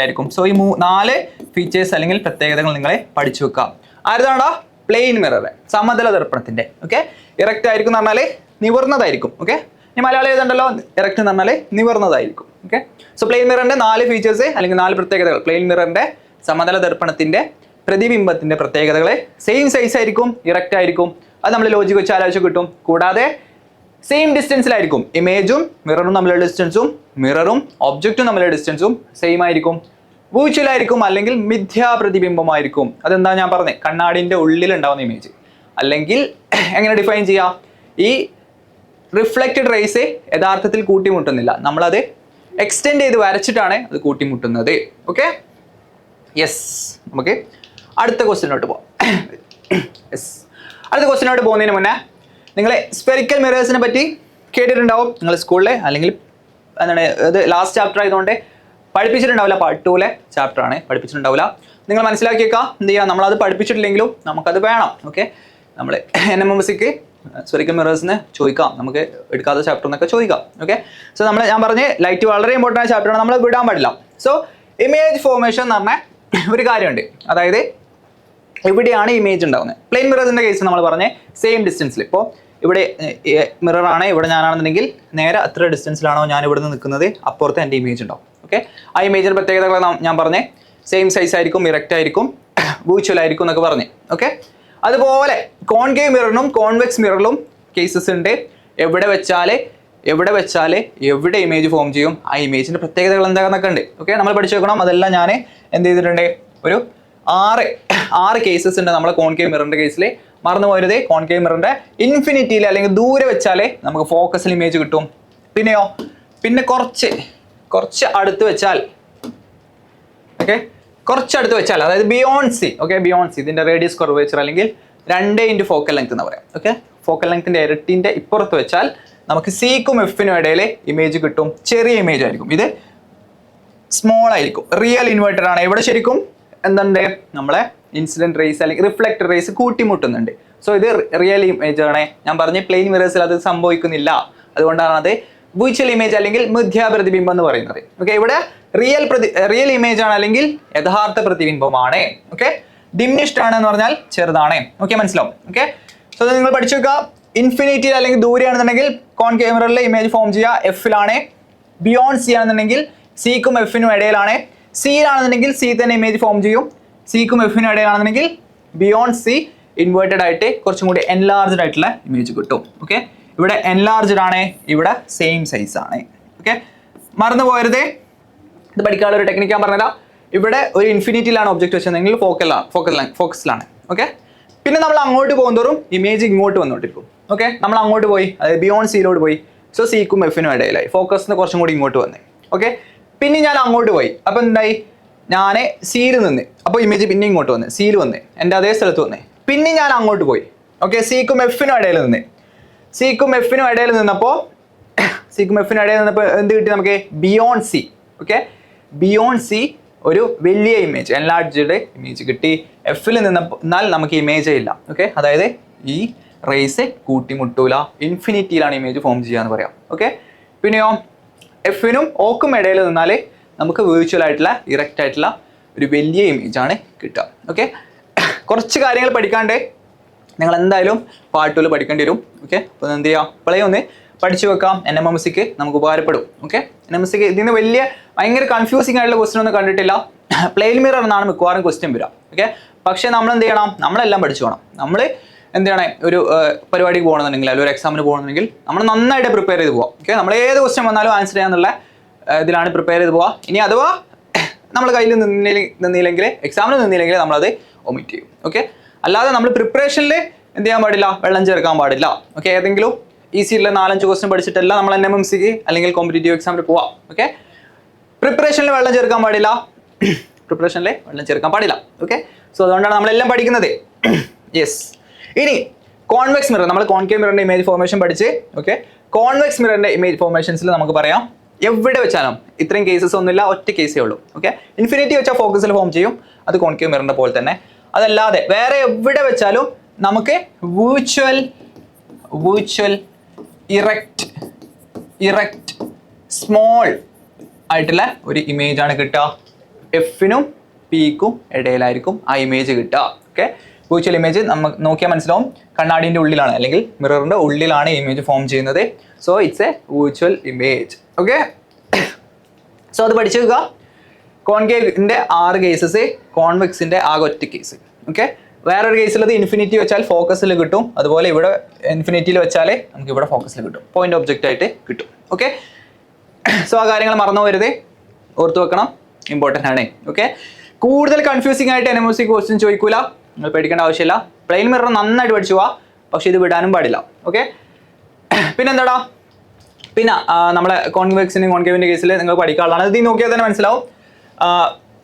ആയിരിക്കും സോ ഈ 4 ഫീച്ചേഴ്സ് അല്ലെങ്കിൽ പ്രത്യേകതകൾ നിങ്ങളെ പഠിച്ചു വെക്കാം ആരുതാണോ പ്ലെയിൻ മിറർ സമതല ദർപ്പണത്തിന്റെ ഓക്കെ ഇറക്റ്റ് ആയിരിക്കും എന്ന് പറഞ്ഞാൽ നിവർന്നതായിരിക്കും ഓക്കെ ഇനി മലയാളം എഴുതണ്ടല്ലോ ഇറക്റ്റ് എന്ന് പറഞ്ഞാൽ നിവർന്നതായിരിക്കും ഓക്കെ സോ പ്ലെയിൻ മിററിന്റെ 4 ഫീച്ചേഴ്സ് അല്ലെങ്കിൽ 4 പ്രത്യേകതകൾ പ്ലെയിൻ മിററിന്റെ സമതല ദർപ്പണത്തിന്റെ പ്രതിബിംബത്തിന്റെ പ്രത്യേകതകളെ സെയിം സൈസ് ആയിരിക്കും ഇറക്റ്റ് ആയിരിക്കും അത് നമ്മൾ ലോജിക്ക് വെച്ച് ആലോചിച്ച് കിട്ടും കൂടാതെ സെയിം ഡിസ്റ്റൻസിലായിരിക്കും ഇമേജും മിററും തമ്മിലുള്ള ഡിസ്റ്റൻസും മിററും ഒബ്ജക്റ്റും തമ്മിലുള്ള ഡിസ്റ്റൻസും സെയിം ആയിരിക്കും വിർച്വൽ ആയിരിക്കും അല്ലെങ്കിൽ മിഥ്യാ പ്രതിബിംബമായിരിക്കും അതെന്താ ഞാൻ പറഞ്ഞത് കണ്ണാടിന്റെ ഉള്ളിൽ ഉണ്ടാവുന്ന ഇമേജ് അല്ലെങ്കിൽ എങ്ങനെ ഡിഫൈൻ ചെയ്യാം ഈ റിഫ്ലക്റ്റഡ് റേസ് യഥാർത്ഥത്തിൽ കൂട്ടിമുട്ടുന്നില്ല നമ്മളത് എക്സ്റ്റെൻഡ് ചെയ്ത് വരച്ചിട്ടാണ് അത് കൂട്ടിമുട്ടുന്നത് ഓക്കെ യെസ് നമുക്ക് അടുത്ത ക്വസ്റ്റ്യനോട്ട് പോവാം യെസ് അടുത്ത ക്വസ്റ്റ്യനോട്ട് പോകുന്നതിന് മുന്നേ നിങ്ങൾ സ്പെറിക്കൽ മിറേഴ്സിനെ പറ്റി കേട്ടിട്ടുണ്ടാവും നിങ്ങൾ സ്കൂളിലെ അല്ലെങ്കിൽ എന്താണ് ഇത് ലാസ്റ്റ് ചാപ്റ്റർ ആയതുകൊണ്ട് പഠിപ്പിച്ചിട്ടുണ്ടാവില്ല പാർട്ട് 2 ചാപ്റ്റർ ആണ് പഠിപ്പിച്ചിട്ടുണ്ടാവില്ല നിങ്ങൾ മനസ്സിലാക്കിയേക്കാം എന്ത് ചെയ്യാം നമ്മളത് പഠിപ്പിച്ചിട്ടില്ലെങ്കിലും നമുക്കത് വേണം ഓക്കെ നമ്മൾ NMMSക്ക് സ്പെറിക്കൽ മിറേഴ്സിന് ചോദിക്കാം നമുക്ക് എടുക്കാത്ത ചാപ്റ്റർ എന്നൊക്കെ ചോദിക്കാം ഓക്കെ സോ ഞാൻ പറഞ്ഞ ലൈറ്റ് വളരെ ഇമ്പോർട്ടൻ്റ് ചാപ്റ്ററാണ് നമ്മൾ വിടാൻ പാടില്ല സോ ഇമേജ് ഫോർമേഷൻ എന്ന് പറഞ്ഞ ഒരു കാര്യമുണ്ട് അതായത് എവിടെയാണ് ഇമേജ് ഉണ്ടാകുന്നത് പ്ലെയിൻ മിറേഴ്സിൻ്റെ കേസ് നമ്മൾ പറഞ്ഞ സെയിം ഡിസ്റ്റൻസിൽ ഇപ്പോൾ ഇവിടെ മിററാണ് ഇവിടെ ഞാനാണെന്നുണ്ടെങ്കിൽ നേരെ അത്ര ഡിസ്റ്റൻസിലാണോ ഞാൻ ഇവിടെ നിന്ന് നിൽക്കുന്നത് അപ്പുറത്ത് എൻ്റെ ഇമേജ് ഉണ്ടാവും ഓക്കെ ആ ഇമേജിൻ്റെ പ്രത്യേകതകൾ ഞാൻ പറഞ്ഞേ സെയിം സൈസ് ആയിരിക്കും ഇറക്റ്റ് ആയിരിക്കും വിർച്വൽ ആയിരിക്കും എന്നൊക്കെ പറഞ്ഞേ ഓക്കെ അതുപോലെ കോൺകേവ് മിററിനും കോൺവെക്സ് മിററിലും കേസസ് ഉണ്ട് എവിടെ വെച്ചാൽ എവിടെ ഇമേജ് ഫോം ചെയ്യും ആ ഇമേജിൻ്റെ പ്രത്യേകതകൾ എന്താണെന്നൊക്കെ ഉണ്ട് ഓക്കെ നമ്മൾ പഠിച്ചു വെക്കണം അതെല്ലാം ഞാൻ എന്ത് ചെയ്തിട്ടുണ്ട് ഒരു 6 കേസസ് ഉണ്ട് നമ്മളെ കോൺകേവ് മിററിൻ്റെ കേസിൽ മറന്നു പോയത് കോൺകേവ് മിററിൻ്റെ ഇൻഫിനിറ്റിയിൽ അല്ലെങ്കിൽ ദൂരെ വെച്ചാലേ നമുക്ക് ഫോക്കസിൽ ഇമേജ് കിട്ടും പിന്നെ കുറച്ച് അടുത്ത് വെച്ചാൽ ഓക്കെ കുറച്ചടുത്ത് വെച്ചാൽ അതായത് ബിയോണ്ട് സി ഇതിൻ്റെ റേഡിയസ് കർവേച്ചർ അല്ലെങ്കിൽ 2 × ഫോക്കൽ ലെങ്ത് എന്ന് പറയാം ഓക്കെ ഫോക്കൽ ലെങ്ത്തിന്റെ ഇരട്ടിന്റെ ഇപ്പുറത്ത് വെച്ചാൽ നമുക്ക് സിക്കും എഫിനും ഇടയിൽ ഇമേജ് കിട്ടും ചെറിയ ഇമേജ് ആയിരിക്കും ഇത് സ്മോൾ ആയിരിക്കും. റിയൽ ഇൻവേർട്ടഡ് ആണ്. ഇവിടെ ശരിക്കും എന്തുണ്ട്, നമ്മളെ ഇൻസിഡന്റ് റേസ് അല്ലെങ്കിൽ റിഫ്ലക്റ്റഡ് റേസ് കൂട്ടിമുട്ടുന്നുണ്ട്. സോ ഇത് റിയൽ ഇമേജ് ആണ്. ഞാൻ പറഞ്ഞ പ്ലെയിൻ മിറേഴ്സിൽ അത് സംഭവിക്കുന്നില്ല. അതുകൊണ്ടാണ് അത് വിർച്വൽ ഇമേജ് അല്ലെങ്കിൽ മിഥ്യാപ്രതിബിംബം എന്ന് പറയുന്നത്. ഓക്കെ, ഇവിടെ റിയൽ ഇമേജ് ആണ് അല്ലെങ്കിൽ യഥാർത്ഥ പ്രതിബിംബമാണ്. ഓക്കെ, ഡിമിനിഷ്ഡ് ആണ് എന്ന് പറഞ്ഞാൽ ചെറുതാണ്. ഓക്കെ, മനസ്സിലാവും. ഓക്കെ, സോ നിങ്ങൾ പഠിച്ചു വെക്കുക. ഇൻഫിനിറ്റിയിൽ അല്ലെങ്കിൽ ദൂരെയാണെന്നുണ്ടെങ്കിൽ കോൺകേവ് മിററിലെ ഇമേജ് ഫോം ചെയ്യുക എഫിലാണ്. ബിയോണ്ട് സി ആണെന്നുണ്ടെങ്കിൽ സിക്കും എഫിനും ഇടയിലാണ്. സിയിലാണെന്നുണ്ടെങ്കിൽ സി തന്നെ ഇമേജ് ഫോം ചെയ്യും. സിക്കും എഫിനും ഇടയിലാണെന്നുണ്ടെങ്കിൽ ബിയോണ്ട് സി ഇൻവേർട്ടഡ് ആയിട്ട് കുറച്ചും കൂടി എൻലാർജ്ഡ് ആയിട്ടുള്ള ഇമേജ് കിട്ടും. ഓക്കെ, ഇവിടെ എൻലാർജ്ഡ് ആണ്, ഇവിടെ സെയിം സൈസ് ആണ്. ഓക്കെ, മറന്നു പോകരുത്. ഇത് പഠിക്കാനുള്ള ഒരു ടെക്നിക്ക് ഞാൻ പറഞ്ഞുതരാം. ഇവിടെ ഒരു ഇൻഫിനിറ്റിയിലാണ് ഒബ്ജക്റ്റ് വെച്ചതെങ്കിൽ ഫോക്കസിലാണ്. ഓക്കെ, പിന്നെ നമ്മൾ അങ്ങോട്ട് പോകുന്നതോറും ഇമേജ് ഇങ്ങോട്ട് വന്നോട്ടിരിക്കും. ഓക്കെ, നമ്മൾ അങ്ങോട്ട് പോയി, അതായത് ബിയോണ്ട് സിയിലോട്ട് പോയി. സോ സിക്കും എഫിനും ഇടയിലായി, ഫോക്കസിന് കുറച്ചും കൂടി ഇങ്ങോട്ട് വന്നേ. ഓക്കെ, പിന്നെ ഞാൻ അങ്ങോട്ട് പോയി, അപ്പോൾ എന്തായി, ഞാൻ സിയിൽ നിന്ന്, അപ്പോൾ ഇമേജ് പിന്നെ ഇങ്ങോട്ട് വന്ന് സിയിൽ വന്ന് എൻ്റെ അതേ സ്ഥലത്ത് വന്നേ. പിന്നെ ഞാൻ അങ്ങോട്ട് പോയി. ഓക്കെ, സിക്കും എഫിനും ഇടയിൽ നിന്ന് നിന്നപ്പോൾ എന്ത് കിട്ടി നമുക്ക്, beyond C. Okay, beyond C ഒരു വലിയ ഇമേജ്, എൻലാർജ്ഡ് ഇമേജ് കിട്ടി. എഫിൽ നിന്നാൽ നമുക്ക് ഇമേജേ ഇല്ല. ഓക്കെ, അതായത് ഈ റേസ് കൂട്ടിമുട്ടൂല, ഇൻഫിനിറ്റിയിലാണ് ഇമേജ് ഫോം ചെയ്യാന്ന് പറയാം. ഓക്കെ, പിന്നെയോ എഫിനും ഓക്കും ഇടയിൽ നിന്നാൽ നമുക്ക് വിർച്വൽ ആയിട്ടുള്ള ഇറക്റ്റ് ആയിട്ടുള്ള ഒരു വലിയ ഇമേജ് ആണ് കിട്ടുക. ഓക്കെ, കുറച്ച് കാര്യങ്ങൾ പഠിക്കാണ്ട് നിങ്ങൾ എന്തായാലും പാർട്ട് 2 പഠിക്കേണ്ടി വരും. ഓക്കെ, അപ്പോൾ എന്ത് ചെയ്യാം, ഇപ്പോഴേ ഒന്ന് പഠിച്ചു വെക്കാം. NMMCക്ക് നമുക്ക് ഉപകാരപ്പെടും. ഓക്കെ, NMMCക്ക് ഇതിന് ഭയങ്കര കൺഫ്യൂസിങ് ആയിട്ടുള്ള ക്വസ്റ്റ്യൻ ഒന്നും കണ്ടിട്ടില്ല. പ്ലെയിൻ മിറർ എന്നാണ് മിക്കവാറും ക്വസ്റ്റ്യൻ വരിക. ഓക്കെ, പക്ഷേ നമ്മൾ എന്ത് ചെയ്യണം, നമ്മളെല്ലാം പഠിച്ചു പോകണം. നമ്മൾ എന്ത് ചെയ്യണം, ഒരു പരിപാടിക്ക് പോകണമെന്നുണ്ടെങ്കിൽ അല്ലെങ്കിൽ ഒരു എക്സാമിന് പോകണമെന്നുണ്ടെങ്കിൽ നമ്മൾ നന്നായിട്ട് പ്രിപ്പയർ ചെയ്ത് പോകാം. ഓക്കെ, നമ്മൾ ഏത് ക്വസ്റ്റ്യൻ വന്നാലും ആൻസർ ചെയ്യാന്നുള്ള ഇതിലാണ് പ്രിപ്പയർ ചെയ്ത് പോവുക. ഇനി അഥവാ നമ്മൾ കയ്യിൽ നിന്നില്ലെങ്കിൽ എക്സാമിന് നിന്നില്ലെങ്കിൽ നമ്മളത് ഒമിറ്റ് ചെയ്യും. ഓക്കെ, അല്ലാതെ നമ്മൾ പ്രിപ്പറേഷനിൽ എന്ത് ചെയ്യാൻ പാടില്ല, വെള്ളം ചേർക്കാൻ പാടില്ല. ഓക്കെ, ഏതെങ്കിലും ഈസിയുള്ള 4-5 ക്വസ്റ്റ്യൻ പഠിച്ചിട്ടല്ല നമ്മൾ NMMCക്ക് അല്ലെങ്കിൽ കോമ്പറ്റേറ്റീവ് എക്സാമിന് പോവാം. ഓക്കെ, പ്രിപ്പറേഷനിൽ വെള്ളം ചേർക്കാൻ പാടില്ല. ഓക്കെ, സോ അതുകൊണ്ടാണ് നമ്മളെല്ലാം പഠിക്കുന്നത്. യെസ്, ഇനി കോൺവെക്സ് മിറർ, നമ്മൾ കോൺകേവ് മിററിന്റെ ഇമേജ് ഫോർമേഷൻ പഠിച്ച്. ഓക്കെ, കോൺവെക്സ് മിററിന്റെ ഇമേജ് ഫോർമേഷൻസിൽ നമുക്ക് പറയാം, എവിടെ വെച്ചാലും ഇത്രയും കേസസ് ഒന്നുമില്ല, ഒറ്റ കേസേ ഉള്ളൂ. ഓക്കെ, ഇൻഫിനിറ്റി വെച്ചാൽ ഫോക്കസിൽ ഫോം ചെയ്യും, അത് കോൺകേവ് മിററിന്റെ പോലെ തന്നെ. അതല്ലാതെ വേറെ എവിടെ വെച്ചാലും നമുക്ക് വിർച്വൽ ഇറക്റ്റ് സ്മോൾ ആയിട്ടുള്ള ഒരു ഇമേജ് ആണ് കിട്ടുക. എഫിനും പിക്കും ഇടയിലായിരിക്കും ആ ഇമേജ് കിട്ടുക. ഓക്കെ, വിർച്വൽ ഇമേജ് നമുക്ക് നോക്കിയാൽ മനസ്സിലാവും, കണ്ണാടിൻ്റെ ഉള്ളിലാണ് അല്ലെങ്കിൽ മിററിൻ്റെ ഉള്ളിലാണ് ഇമേജ് ഫോം ചെയ്യുന്നത്. So it's A virtual image. Okay, so അത് പഠിച്ചു വെക്കുക. കോൺകേവിൻ്റെ 6 കേസസ്, കോൺവെക്സിൻ്റെ ആകെ ഒറ്റ കേസ്. ഓക്കെ, വേറൊരു കേസിലത് ഇൻഫിനിറ്റി വെച്ചാൽ ഫോക്കസിൽ കിട്ടും, അതുപോലെ ഇവിടെ ഇൻഫിനിറ്റിയിൽ വെച്ചാൽ നമുക്ക് ഇവിടെ ഫോക്കസിൽ കിട്ടും, പോയിന്റ് ഒബ്ജക്റ്റ് ആയിട്ട് കിട്ടും. ഓക്കെ, സോ ആ കാര്യങ്ങൾ മറന്നു പോകരുത്, ഓർത്ത് വെക്കണം, ഇമ്പോർട്ടൻ്റ് ആണ്. ഓക്കെ, കൂടുതൽ കൺഫ്യൂസിംഗ് ആയിട്ട് NMMC ക്വസ്റ്റ്യൻ ചോദിക്കൂല, നിങ്ങൾ പേടിക്കേണ്ട ആവശ്യമില്ല. പ്ലെയിൻ മിറർ നന്നായിട്ട് പഠിച്ചു പോവാ, പക്ഷെ ഇത് വിടാനും പാടില്ല. ഓക്കെ, പിന്നെന്താടാ, പിന്നെ നമ്മളെ കോൺവെക്സിൻ്റെ കോൺകേവിൻ്റെ കേസിൽ നിങ്ങൾ പഠിക്കാനുള്ളതാണ്. ഇത് നോക്കിയാൽ തന്നെ മനസ്സിലാവും.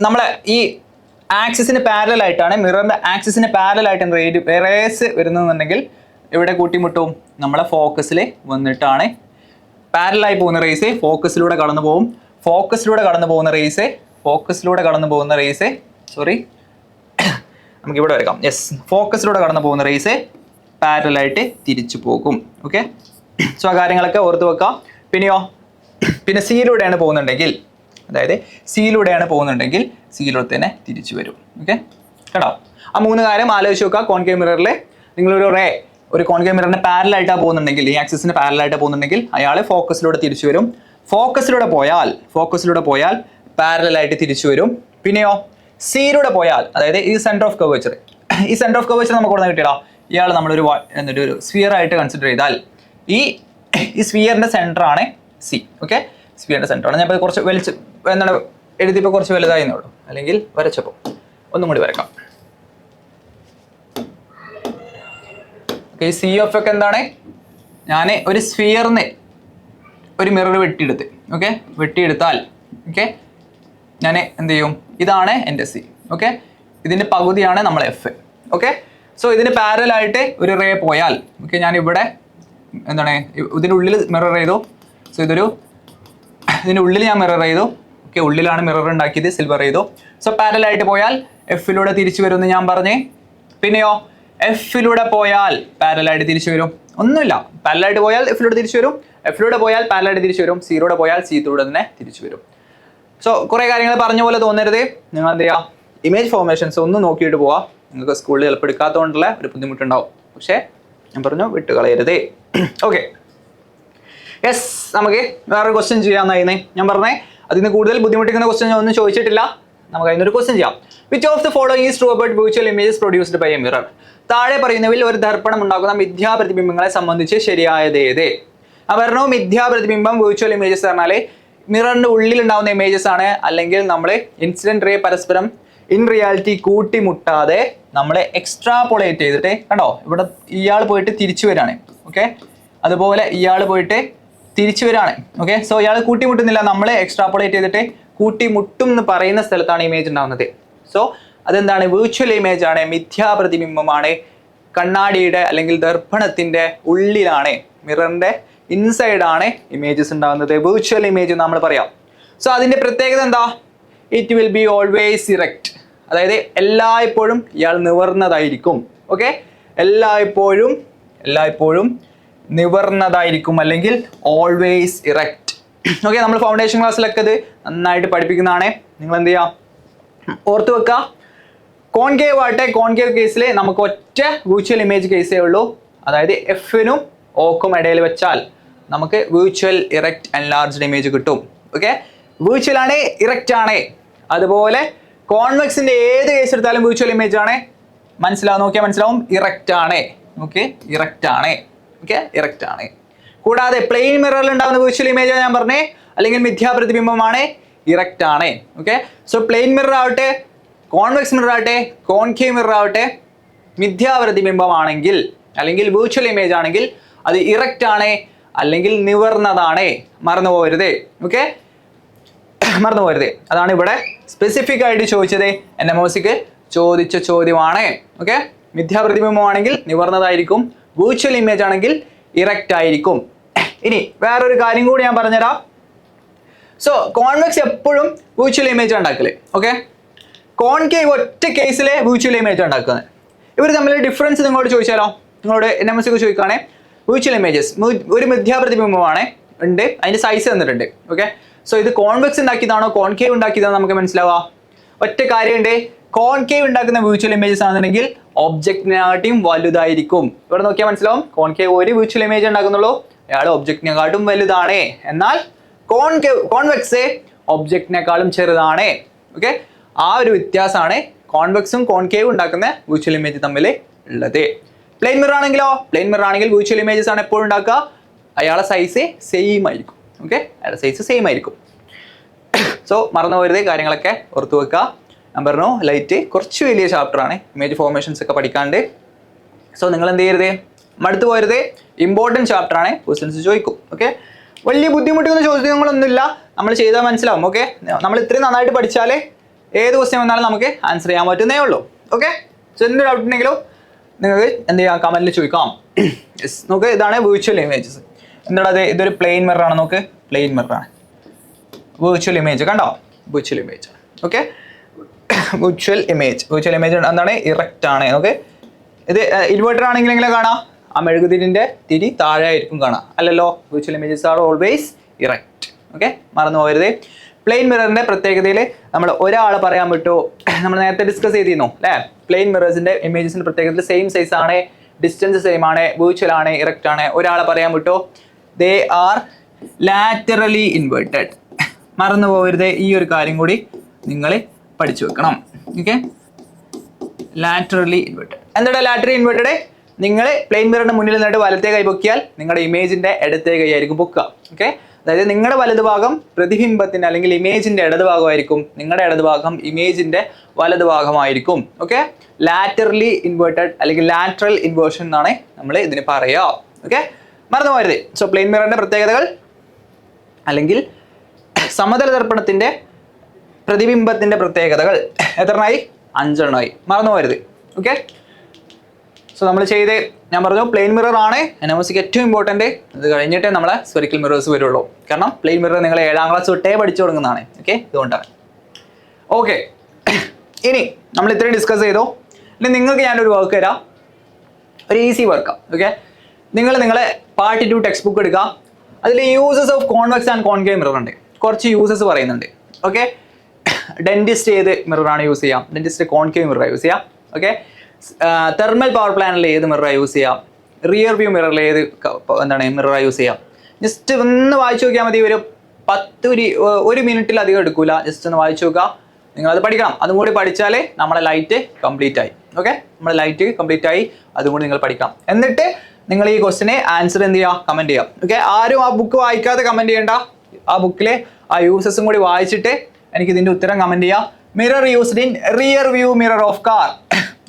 നമ്മളെ ഈ ആക്സിസിന് പാരലായിട്ടാണ്, മിററിൻ്റെ ആക്സിസിന് പാരലായിട്ടാണ് റേസ് വരുന്നതെന്നുണ്ടെങ്കിൽ ഇവിടെ കൂട്ടിമുട്ടും, നമ്മളെ ഫോക്കസിൽ വന്നിട്ടാണ് പാരലായി പോകുന്ന റേസ് ഫോക്കസിലൂടെ കടന്നു പോകും. ഫോക്കസിലൂടെ കടന്നു പോകുന്ന റേസ് സോറി നമുക്ക് ഇവിടെ വരക്കാം. യെസ്, ഫോക്കസിലൂടെ കടന്നു പോകുന്ന റേസ് പാരലായിട്ട് തിരിച്ചു പോകും. ഓക്കെ, സോ ആ കാര്യങ്ങളൊക്കെ ഓർത്ത് വെക്കാം. പിന്നെ സിയിലൂടെയാണ് പോകുന്നുണ്ടെങ്കിൽ, സിയിലൂടെ തന്നെ തിരിച്ചു വരും. ഓക്കെ, കേട്ടോ, ആ 3 കാര്യം ആലോചിച്ച് നോക്കുക. കോൺകേവ് മിററിൽ നിങ്ങളൊരു ഒരു കോൺകേവ് മിററിന് പാരലായിട്ടാണ് പോകുന്നുണ്ടെങ്കിൽ, ഈ ആക്സിസിന് പാരലായിട്ടാണ് പോകുന്നുണ്ടെങ്കിൽ അയാൾ ഫോക്കസിലൂടെ തിരിച്ചു വരും. ഫോക്കസിലൂടെ പോയാൽ പാരലായിട്ട് തിരിച്ചു വരും. പിന്നെയോ സിയിലൂടെ പോയാൽ, അതായത് ഈ സെന്റർ ഓഫ് കർവേച്ചർ നമുക്ക് ഇവിടെ കിട്ടിയടാ, ഇയാൾ നമ്മളൊരു ഒരു സ്ഫിയർ ആയിട്ട് കൺസിഡർ ചെയ്താൽ ഈ സ്ഫിയറിന്റെ സെന്റർ ആണ് സി. ഓക്കെ, സ്ഫിയറിന്റെ സെന്റർ ആണ്. ഞാൻ കുറച്ച് എഴുതിയപ്പോൾ കുറച്ച് വലുതായിരുന്നേ ഉള്ളൂ, അല്ലെങ്കിൽ വരച്ചപ്പോൾ ഒന്നും കൂടി വരക്കാം. ഓക്കെ, സി ഓഫ് ഒക്കെ എന്താണ്, ഞാൻ ഒരു സ്ഫിയറിന് ഒരു മിറർ വെട്ടിയെടുത്താൽ ഓക്കെ, ഞാൻ എന്ത് ചെയ്യും, ഇതാണ് എൻ്റെ സി. ഓക്കെ, ഇതിൻ്റെ പകുതിയാണ് നമ്മൾ എഫ്. ഓക്കെ, സോ ഇതിന് പാരലായിട്ട് ഒരു റേ പോയാൽ, ഓക്കെ, ഞാൻ ഇവിടെ എന്താണ് ഇതിൻ്റെ ഉള്ളിൽ മിറർ ചെയ്തു. സോ ഇതിൻ്റെ ഉള്ളിൽ ഞാൻ മിറർ ചെയ്തു. ഓക്കെ, ഉള്ളിലാണ് മിറർ ഉണ്ടാക്കിയത്, സിൽവർ ചെയ്തു. സോ പാരലായിട്ട് പോയാൽ എഫിലൂടെ തിരിച്ചു വരുമെന്ന് ഞാൻ പറഞ്ഞേ. പിന്നെയോ എഫിലൂടെ പോയാൽ പാരലായിട്ട് തിരിച്ചു വരും. ഒന്നുമില്ല, പാരലായിട്ട് പോയാൽ എഫിലൂടെ തിരിച്ചു വരും, എഫിലൂടെ പോയാൽ പാരലായിട്ട് തിരിച്ചു വരും, സീറോടെ പോയാൽ സീത്തിലൂടെ തന്നെ തിരിച്ചു വരും. സോ കുറേ കാര്യങ്ങൾ പറഞ്ഞ പോലെ തോന്നരുത്. നിങ്ങൾ എന്ത് ചെയ്യുക, ഇമേജ് ഫോർമേഷൻസ് ഒന്ന് നോക്കിയിട്ട് പോവാം. നിങ്ങൾക്ക് സ്കൂളിൽ ചിലപ്പോൾ എടുക്കാത്തതുകൊണ്ടുള്ള ഒരു ബുദ്ധിമുട്ടുണ്ടാവും. പക്ഷേ ഞാൻ പറഞ്ഞു വിട്ട് കളയരുതേ. ഓക്കെ, യെസ്, നമുക്ക് വേറൊരു ക്വസ്റ്റ്യൻ ചെയ്യാമെന്നായിരുന്നേ. ഞാൻ പറഞ്ഞേ അതിന് കൂടുതൽ ബുദ്ധിമുട്ടിക്കുന്ന ക്വസ്റ്റ്യൻ ഒന്നും ചോദിച്ചിട്ടില്ല. നമുക്ക് അതിനൊരു ക്വസ്റ്റ്യൻ ചെയ്യാം. Which of the following is true about virtual images produced by a mirror? താഴെ പറയുന്നവയിൽ ഒരു ദർപ്പണം ഉണ്ടാക്കുന്ന മിഥ്യാപ്രതിബിംബങ്ങളെ സംബന്ധിച്ച് ശരിയായത് ഏത്? പറഞ്ഞു മിഥ്യാപ്രതിബിംബം വിർച്വൽ ഇമേജസ് പറഞ്ഞാൽ മിററിന്റെ ഉള്ളിൽ ഉണ്ടാകുന്ന ഇമേജസ് ആണ്. അല്ലെങ്കിൽ നമ്മൾ ഇൻസിഡന്റ് റേ പരസ്പരം ഇൻ റിയാലിറ്റി കൂട്ടിമുട്ടാതെ നമ്മളെ എക്സ്ട്രാപോളേറ്റ് ചെയ്തിട്ട്, കണ്ടോ ഇവിടെ ഇയാൾ പോയിട്ട് തിരിച്ചു വരാണ്. ഓക്കെ, അതുപോലെ ഇയാൾ പോയിട്ട് തിരിച്ചു വരാണ്. ഓക്കെ, സോ ഇയാൾ കൂട്ടിമുട്ടുന്നില്ല, നമ്മൾ എക്സ്ട്രാപോളേറ്റ് ചെയ്തിട്ട് കൂട്ടിമുട്ടും എന്ന് പറയുന്ന സ്ഥലത്താണ് ഇമേജ് ഉണ്ടാകുന്നത്. സോ അതെന്താണ്? വിർച്വൽ ഇമേജ് ആണ്, മിഥ്യാപ്രതിബിംബമാണ്. കണ്ണാടിയുടെ അല്ലെങ്കിൽ ദർപ്പണത്തിന്റെ ഉള്ളിലാണ്, മിററിന്റെ ഇൻസൈഡാണ് ഇമേജസ് ഉണ്ടാകുന്നത്. വിർച്വൽ ഇമേജ് നമ്മൾ പറയാം. സോ അതിന്റെ പ്രത്യേകത എന്താ? It will be always erect, അതായത് എല്ലായ്പ്പോഴും ഇയാൾ നിവർന്നതായിരിക്കും. ഓക്കെ, എല്ലായ്പ്പോഴും നിവർന്നതായിരിക്കും, അല്ലെങ്കിൽ ഓൾവേസ് ഇറക്റ്റ്. ഓക്കെ, നമ്മൾ ഫൗണ്ടേഷൻ ക്ലാസ്സിലൊക്കെ ഇത് നന്നായിട്ട് പഠിപ്പിക്കുന്നതാണ്. നിങ്ങൾ എന്ത് ചെയ്യാം, ഓർത്ത് വെക്കുക. കോൺകേവ് ആട്ടെ, കോൺകേവ് കേസിൽ നമുക്ക് ഒറ്റ വിർച്വൽ ഇമേജ് കേസേ ഉള്ളൂ. അതായത് എഫിനും ഓക്കും ഇടയിൽ വെച്ചാൽ നമുക്ക് വിർച്വൽ ഇറക്റ്റ് എൻലാർജ്ഡ് ഇമേജ് കിട്ടും. ഓക്കെ, വിർച്വൽ ആണ്, ഇറക്റ്റ് ആണ്. അതുപോലെ കോൺവെക്സിന്റെ ഏത് കേസ് എടുത്താലും വിർച്വൽ ഇമേജ് ആണ്. നോക്കിയാൽ മനസ്സിലാവും, ഇറക്റ്റ് ആണ്. ഓക്കെ, ഇറക്റ്റ് ആണ്. ഓക്കെ, ഇറക്റ്റ് ആണ്. കൂടാതെ പ്ലെയിൻ മിററിൽ ഉണ്ടാകുന്ന വിർച്വൽ ഇമേജ് ഞാൻ പറഞ്ഞേ, അല്ലെങ്കിൽ മിഥ്യാപ്രതിബിംബമാണ്, ഇറക്റ്റ് ആണ്. ഓക്കെ, സോ പ്ലെയിൻ മിറർ ആവട്ടെ, കോൺവെക്സ് മിറർ ആവട്ടെ, കോൺകേവ് മിറർ ആവട്ടെ, മിഥ്യാപ്രതിബിംബമാണെങ്കിൽ അല്ലെങ്കിൽ വിർച്വൽ ഇമേജ് ആണെങ്കിൽ അത് ഇറക്റ്റ് ആണ്, അല്ലെങ്കിൽ നിവർന്നതാണ്. മറന്നു പോകരുത്. ഓക്കെ, മറന്നു പോകരുത്. അതാണ് ഇവിടെ സ്പെസിഫിക് ആയിട്ട് ചോദിച്ചത്. NMOSക്ക് ചോദിച്ച ചോദ്യമാണ്. ഓക്കെ, മിഥ്യാപ്രതിബിംബമാണെങ്കിൽ നിവർന്നതായിരിക്കും, വിർച്വൽ ഇമേജ് ആണെങ്കിൽ ഇറക്റ്റ് ആയിരിക്കും. ഇനി വേറൊരു കാര്യം കൂടി ഞാൻ പറഞ്ഞുതരാം. സോ കോൺവെക്സ് എപ്പോഴും വിർച്വൽ ഇമേജ് ഉണ്ടാക്കല്. ഓക്കെ, കോൺകേവ് ഒറ്റ കേസിലെ വിർച്വൽ ഇമേജ് ഉണ്ടാക്കുന്നത്. ഇവർ തമ്മിൽ ഡിഫറൻസ് നിങ്ങളോട് ചോദിച്ചാലോ? നിങ്ങളോട് NMOSക്ക് ചോദിക്കുകയാണെങ്കിൽ വിർച്വൽ ഇമേജസ് ഒരു മിഥ്യാപ്രതിബിംബമാണ് ഉണ്ട്, അതിന്റെ സൈസ് തന്നിട്ടുണ്ട്. ഓക്കെ, സോ ഇത് കോൺവെക്സ് ഉണ്ടാക്കിയതാണോ കോൺകേവ് ഉണ്ടാക്കിയതാണോ നമുക്ക് മനസ്സിലാവുക. ഒറ്റ കാര്യമുണ്ട്, കോൺകേവ് ഉണ്ടാക്കുന്ന വിർച്വൽ ഇമേജസ് ആണെന്നുണ്ടെങ്കിൽ ഒബ്ജക്റ്റിനെക്കാട്ടും വലുതായിരിക്കും. ഇവിടെ നോക്കിയാൽ മനസ്സിലാവും, കോൺകേവ് ഒരു വിർച്വൽ ഇമേജ് ഉണ്ടാക്കുന്നുള്ളൂ, അയാൾ ഒബ്ജക്റ്റിനെക്കാട്ടും വലുതാണ്. എന്നാൽ കോൺവെക്സ് ഒബ്ജക്റ്റിനെക്കാളും ചെറുതാണ്. ഓക്കെ, ആ ഒരു വ്യത്യാസമാണ് കോൺവെക്സും കോൺകേവും ഉണ്ടാക്കുന്ന വിർച്വൽ ഇമേജ് തമ്മിൽ ഉള്ളത്. പ്ലെയിൻ മിറർ ആണെങ്കിൽ വിർച്വൽ ഇമേജസ് ആണ് എപ്പോഴും ഉണ്ടാക്കുക, അയാളെ സൈസ് സെയിം ആയിരിക്കും. ഓക്കെ, അയാളുടെ സൈസ് സെയിം ആയിരിക്കും. സോ മറന്നു പോരുത്, കാര്യങ്ങളൊക്കെ ഓർത്തു വെക്കുക. ഞാൻ പറഞ്ഞു ലൈറ്റ് കുറച്ച് വലിയ ചാപ്റ്റർ ആണ്, ഇമേജ് ഫോർമേഷൻസ് ഒക്കെ പഠിക്കാണ്ട്. സോ നിങ്ങൾ എന്ത് ചെയ്യരുത്, മടുത്തു പോരുത്, ഇമ്പോർട്ടൻറ്റ് ചാപ്റ്റർ ആണ്, ക്വസ്റ്റ്യൻസ് ചോദിക്കും. ഓക്കെ, വലിയ ബുദ്ധിമുട്ടുന്ന ചോദ്യങ്ങളൊന്നുമില്ല, നമ്മൾ ചെയ്താൽ മനസ്സിലാവും. ഓക്കെ, നമ്മൾ ഇത്രയും നന്നായിട്ട് പഠിച്ചാൽ ഏത് ക്വസ്റ്റ്യൻ വന്നാലും നമുക്ക് ആൻസർ ചെയ്യാൻ പറ്റുന്നേ ഉള്ളൂ. ഓക്കെ, സോ എന്ത് ഡൗട്ട് ഉണ്ടെങ്കിലും നിങ്ങൾക്ക് എന്ത് ചെയ്യാം, കമന്റിൽ ചോദിക്കാം. യെസ്, നോക്ക് ഇതാണ് വിർച്വൽ ഇമേജസ്. എന്താണ് അത്? ഇതൊരു പ്ലെയിൻ മിറർ ആണ്. നോക്ക്, പ്ലെയിൻ മിറർ ആണ്, വിർച്വൽ ഇമേജ് കണ്ടോ, virtual image. Okay, virtual image എന്താണ്? ഇറക്റ്റ് ആണ്. ഓക്കെ, ഇത് ഇൻവെർട്ടർ ആണെങ്കിൽ എങ്ങനെ കാണാം? ആ മെഴുകുതിരിന്റെ തിരി താഴെ ആയിരിക്കും കാണാം, അല്ലല്ലോ. Virtual images are always erect. Okay, മറന്നു പോകരുത്. പ്ലെയിൻ മിററിന്റെ പ്രത്യേകതയിൽ നമ്മൾ ഒരാളെ പറയാൻ പറ്റൂ, നമ്മൾ നേരത്തെ ഡിസ്കസ് ചെയ്തിരുന്നു അല്ലേ? പ്ലെയിൻ മിറേഴ്സിന്റെ ഇമേജസിന്റെ പ്രത്യേകതയിൽ സെയിം സൈസ് ആണ്, ഡിസ്റ്റൻസ് സെയിം ആണ്, വിർച്വൽ ആണ്, ഇറക്റ്റ് ആണ്. ഒരാളെ പറയാൻ പറ്റൂ, ദേ ആർ ലാറ്ററലി ഇൻവേർട്ടഡ്. മറന്നു പോകരുത്, ഈ ഒരു കാര്യം കൂടി നിങ്ങൾ പഠിച്ചു വെക്കണം. Okay, laterally inverted. എന്താണ് ലാറ്ററലി ഇൻവേർട്ടഡ്? നിങ്ങൾ പ്ലെയിൻ മിററിന്റെ മുന്നിൽ നിന്നിട്ട് വലത്തേ കൈ പൊക്കിയാൽ നിങ്ങളുടെ ഇമേജിന്റെ ഇടത്തേ കൈ ആയിരിക്കും പൊക്കുക. ഓക്കെ, അതായത് നിങ്ങളുടെ വലതു ഭാഗം പ്രതിബിംബത്തിന്റെ അല്ലെങ്കിൽ ഇമേജിന്റെ ഇടത് ഭാഗമായിരിക്കും, നിങ്ങളുടെ ഇടത് ഭാഗം ഇമേജിന്റെ വലതു ഭാഗമായിരിക്കും. ഓക്കെ, ലാറ്ററലി ഇൻവേർട്ടഡ് അല്ലെങ്കിൽ ലാറ്ററൽ ഇൻവേർഷൻ എന്നാണ് നമ്മൾ ഇതിന് പറയുക. ഓക്കെ, മറന്നു പോകരുത്. സോ പ്ലെയിൻ മിററിന്റെ പ്രത്യേകതകൾ അല്ലെങ്കിൽ സമതല ദർപ്പണത്തിന്റെ പ്രതിബിംബത്തിന്റെ പ്രത്യേകതകൾ എത്രണ്ണായി? 5 എണ്ണമായി. മറന്നു പോകരുത്. ഓക്കെ, സോ നമ്മൾ ചെയ്ത് ഞാൻ പറഞ്ഞു പ്ലെയിൻ മിറർ ആണ് NMOCക്ക് ഏറ്റവും ഇമ്പോർട്ടൻറ്റ്. ഇത് കഴിഞ്ഞിട്ടേ നമ്മളെ സ്ഫെറിക്കൽ മിറേഴ്സ് വരുള്ളൂ. കാരണം പ്ലെയിൻ മിറർ നിങ്ങൾ 7ാം ക്ലാസ് തൊട്ടേ പഠിച്ചു തുടങ്ങുന്നതാണ്. ഓക്കെ, ഇതുകൊണ്ടാണ്. ഓക്കെ, ഇനി നമ്മൾ ഇത്രയും ഡിസ്കസ് ചെയ്തോ. ഇനി നിങ്ങൾക്ക് ഞാനൊരു വർക്ക് തരാം, ഒരു ഈസി വർക്കാണ്. ഓക്കെ, നിങ്ങളെ പാർട്ട് 2 ടെക്സ്റ്റ് ബുക്ക് എടുക്കുക. അതിൽ uses of convex and concave mirror ഉണ്ട്. കുറച്ച് യൂസസ് പറയുന്നുണ്ട്. ഓക്കെ, ഡെന്റിസ്റ്റ് ഏത് മിററാണ് യൂസ് ചെയ്യാം? ഡെന്റിസ്റ്റ് കോൺകേവ് മിററാണ് യൂസ് ചെയ്യാം. ഓക്കെ, തെർമൽ പവർ പ്ലാന്റിൽ ഏത് മിററാണ് യൂസ് ചെയ്യാം? റിയർ വ്യൂ മിററിൽ ഏത് മിററാണ് യൂസ് ചെയ്യാം? ജസ്റ്റ് ഒന്ന് വായിച്ചു നോക്കിയാൽ മതി. ഒരു മിനിറ്റിലധികം എടുക്കൂല. ജസ്റ്റ് ഒന്ന് വായിച്ചു നോക്കുക. നിങ്ങളത് പഠിക്കണം. അതും കൂടി പഠിച്ചാലേ നമ്മളെ ലൈറ്റ് കംപ്ലീറ്റ് ആയി. ഓക്കെ, നമ്മുടെ ലൈറ്റ് കംപ്ലീറ്റ് ആയി. അതും കൂടി നിങ്ങൾ പഠിക്കണം. എന്നിട്ട് നിങ്ങൾ ഈ ക്വസ്റ്റിനെ ആൻസർ എന്ത് ചെയ്യുക? കമൻറ്റ് ചെയ്യാം. ഓക്കെ, ആരും ആ ബുക്ക് വായിക്കാതെ കമൻറ്റ് ചെയ്യേണ്ട. ആ ബുക്കിലെ ആ യൂസസും കൂടി വായിച്ചിട്ട് എനിക്ക് ഇതിൻ്റെ ഉത്തരം കമൻറ്റ് ചെയ്യാം. Mirror used in rear view mirror of car.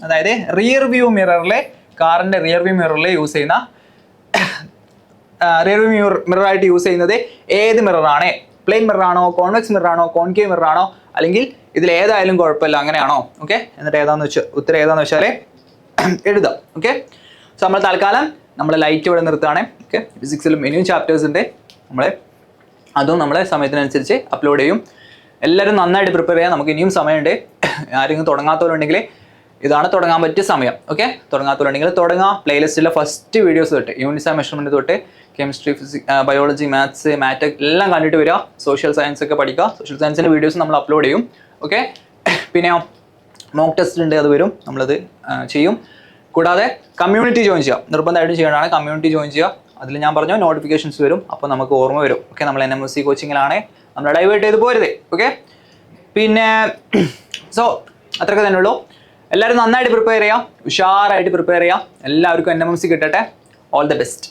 അതായത് റിയർ വ്യൂ മിററിലെ, കാറിൻ്റെ റിയർ വ്യൂ മിററിൽ യൂസ് ചെയ്യുന്ന, റിയർ വ്യൂ മിററായിട്ട് യൂസ് ചെയ്യുന്നത് ഏത് മിററാണ്? പ്ലെയിൻ മിററാണോ, കോൺവെക്സ് മിററാണോ, കോൺകേവ് മിററാണോ, അല്ലെങ്കിൽ ഇതിൽ ഏതായാലും കുഴപ്പമില്ല, അങ്ങനെയാണോ? ഓക്കെ, എന്നിട്ട് ഉത്തരം ഏതാണെന്ന് വെച്ചാൽ എഴുതാം. ഓക്കെ, സോ നമ്മൾ തൽക്കാലം നമ്മൾ ലൈറ്റ് ഇവിടെ നിർത്തുകയാണ്. ഓക്കെ, ഫിസിക്സിലും ഇനിയും ചാപ്റ്റേഴ്സ് ഉണ്ട്. അതും നമ്മളെ സമയത്തിനനുസരിച്ച് അപ്ലോഡ് ചെയ്യും. എല്ലാവരും നന്നായിട്ട് പ്രിപ്പയർ ചെയ്യാം. നമുക്ക് ഇനിയും സമയമുണ്ട്. ആരെങ്കിലും തുടങ്ങാത്തവരുണ്ടെങ്കിൽ ഇതാണ് തുടങ്ങാൻ പറ്റിയ സമയം. ഓക്കെ, തുടങ്ങാത്തവരുണ്ടെങ്കിൽ തുടങ്ങാം. പ്ലേലിസ്റ്റിലെ ഫസ്റ്റ് വീഡിയോസ് തൊട്ട് യൂണിറ്റ് മെഷർമെൻറ്റ് തൊട്ട് കെമിസ്ട്രി, ബയോളജി, മാത്സ്, എല്ലാം കണ്ടിട്ട് വരിക. സോഷ്യൽ സയൻസ് ഒക്കെ പഠിക്കുക. സോഷ്യൽ സയൻസിൻ്റെ വീഡിയോസ് നമ്മൾ അപ്ലോഡ് ചെയ്യും. ഓക്കെ, പിന്നെ മോക്ക് ടെസ്റ്റ് ഉണ്ട്, അത് വരും, നമ്മളത് ചെയ്യും. കൂടാതെ കമ്മ്യൂണിറ്റി ജോയിൻ ചെയ്യുക, നിർബന്ധമായിട്ടും ചെയ്യേണ്ടതാണ്. കമ്മ്യൂണിറ്റി ജോയിൻ ചെയ്യുക. അതിൽ ഞാൻ പറഞ്ഞു നോട്ടിഫിക്കേഷൻസ് വരും, അപ്പോൾ നമുക്ക് ഓർമ്മ വരും. ഓക്കെ, നമ്മൾ NMOC കോച്ചിങ്ങിലാണ്, നമ്മൾ ഡൈവേർട്ട് ചെയ്ത് പോരുത്. ഓക്കെ, പിന്നെ സോ അത്രയൊക്കെ തന്നെ ഉള്ളൂ. എല്ലാവരും നന്നായിട്ട് പ്രിപ്പയർ ചെയ്യാം, ഉഷാറായിട്ട് പ്രിപ്പയർ ചെയ്യാം. എല്ലാവർക്കും NMOC കിട്ടട്ടെ. All the best.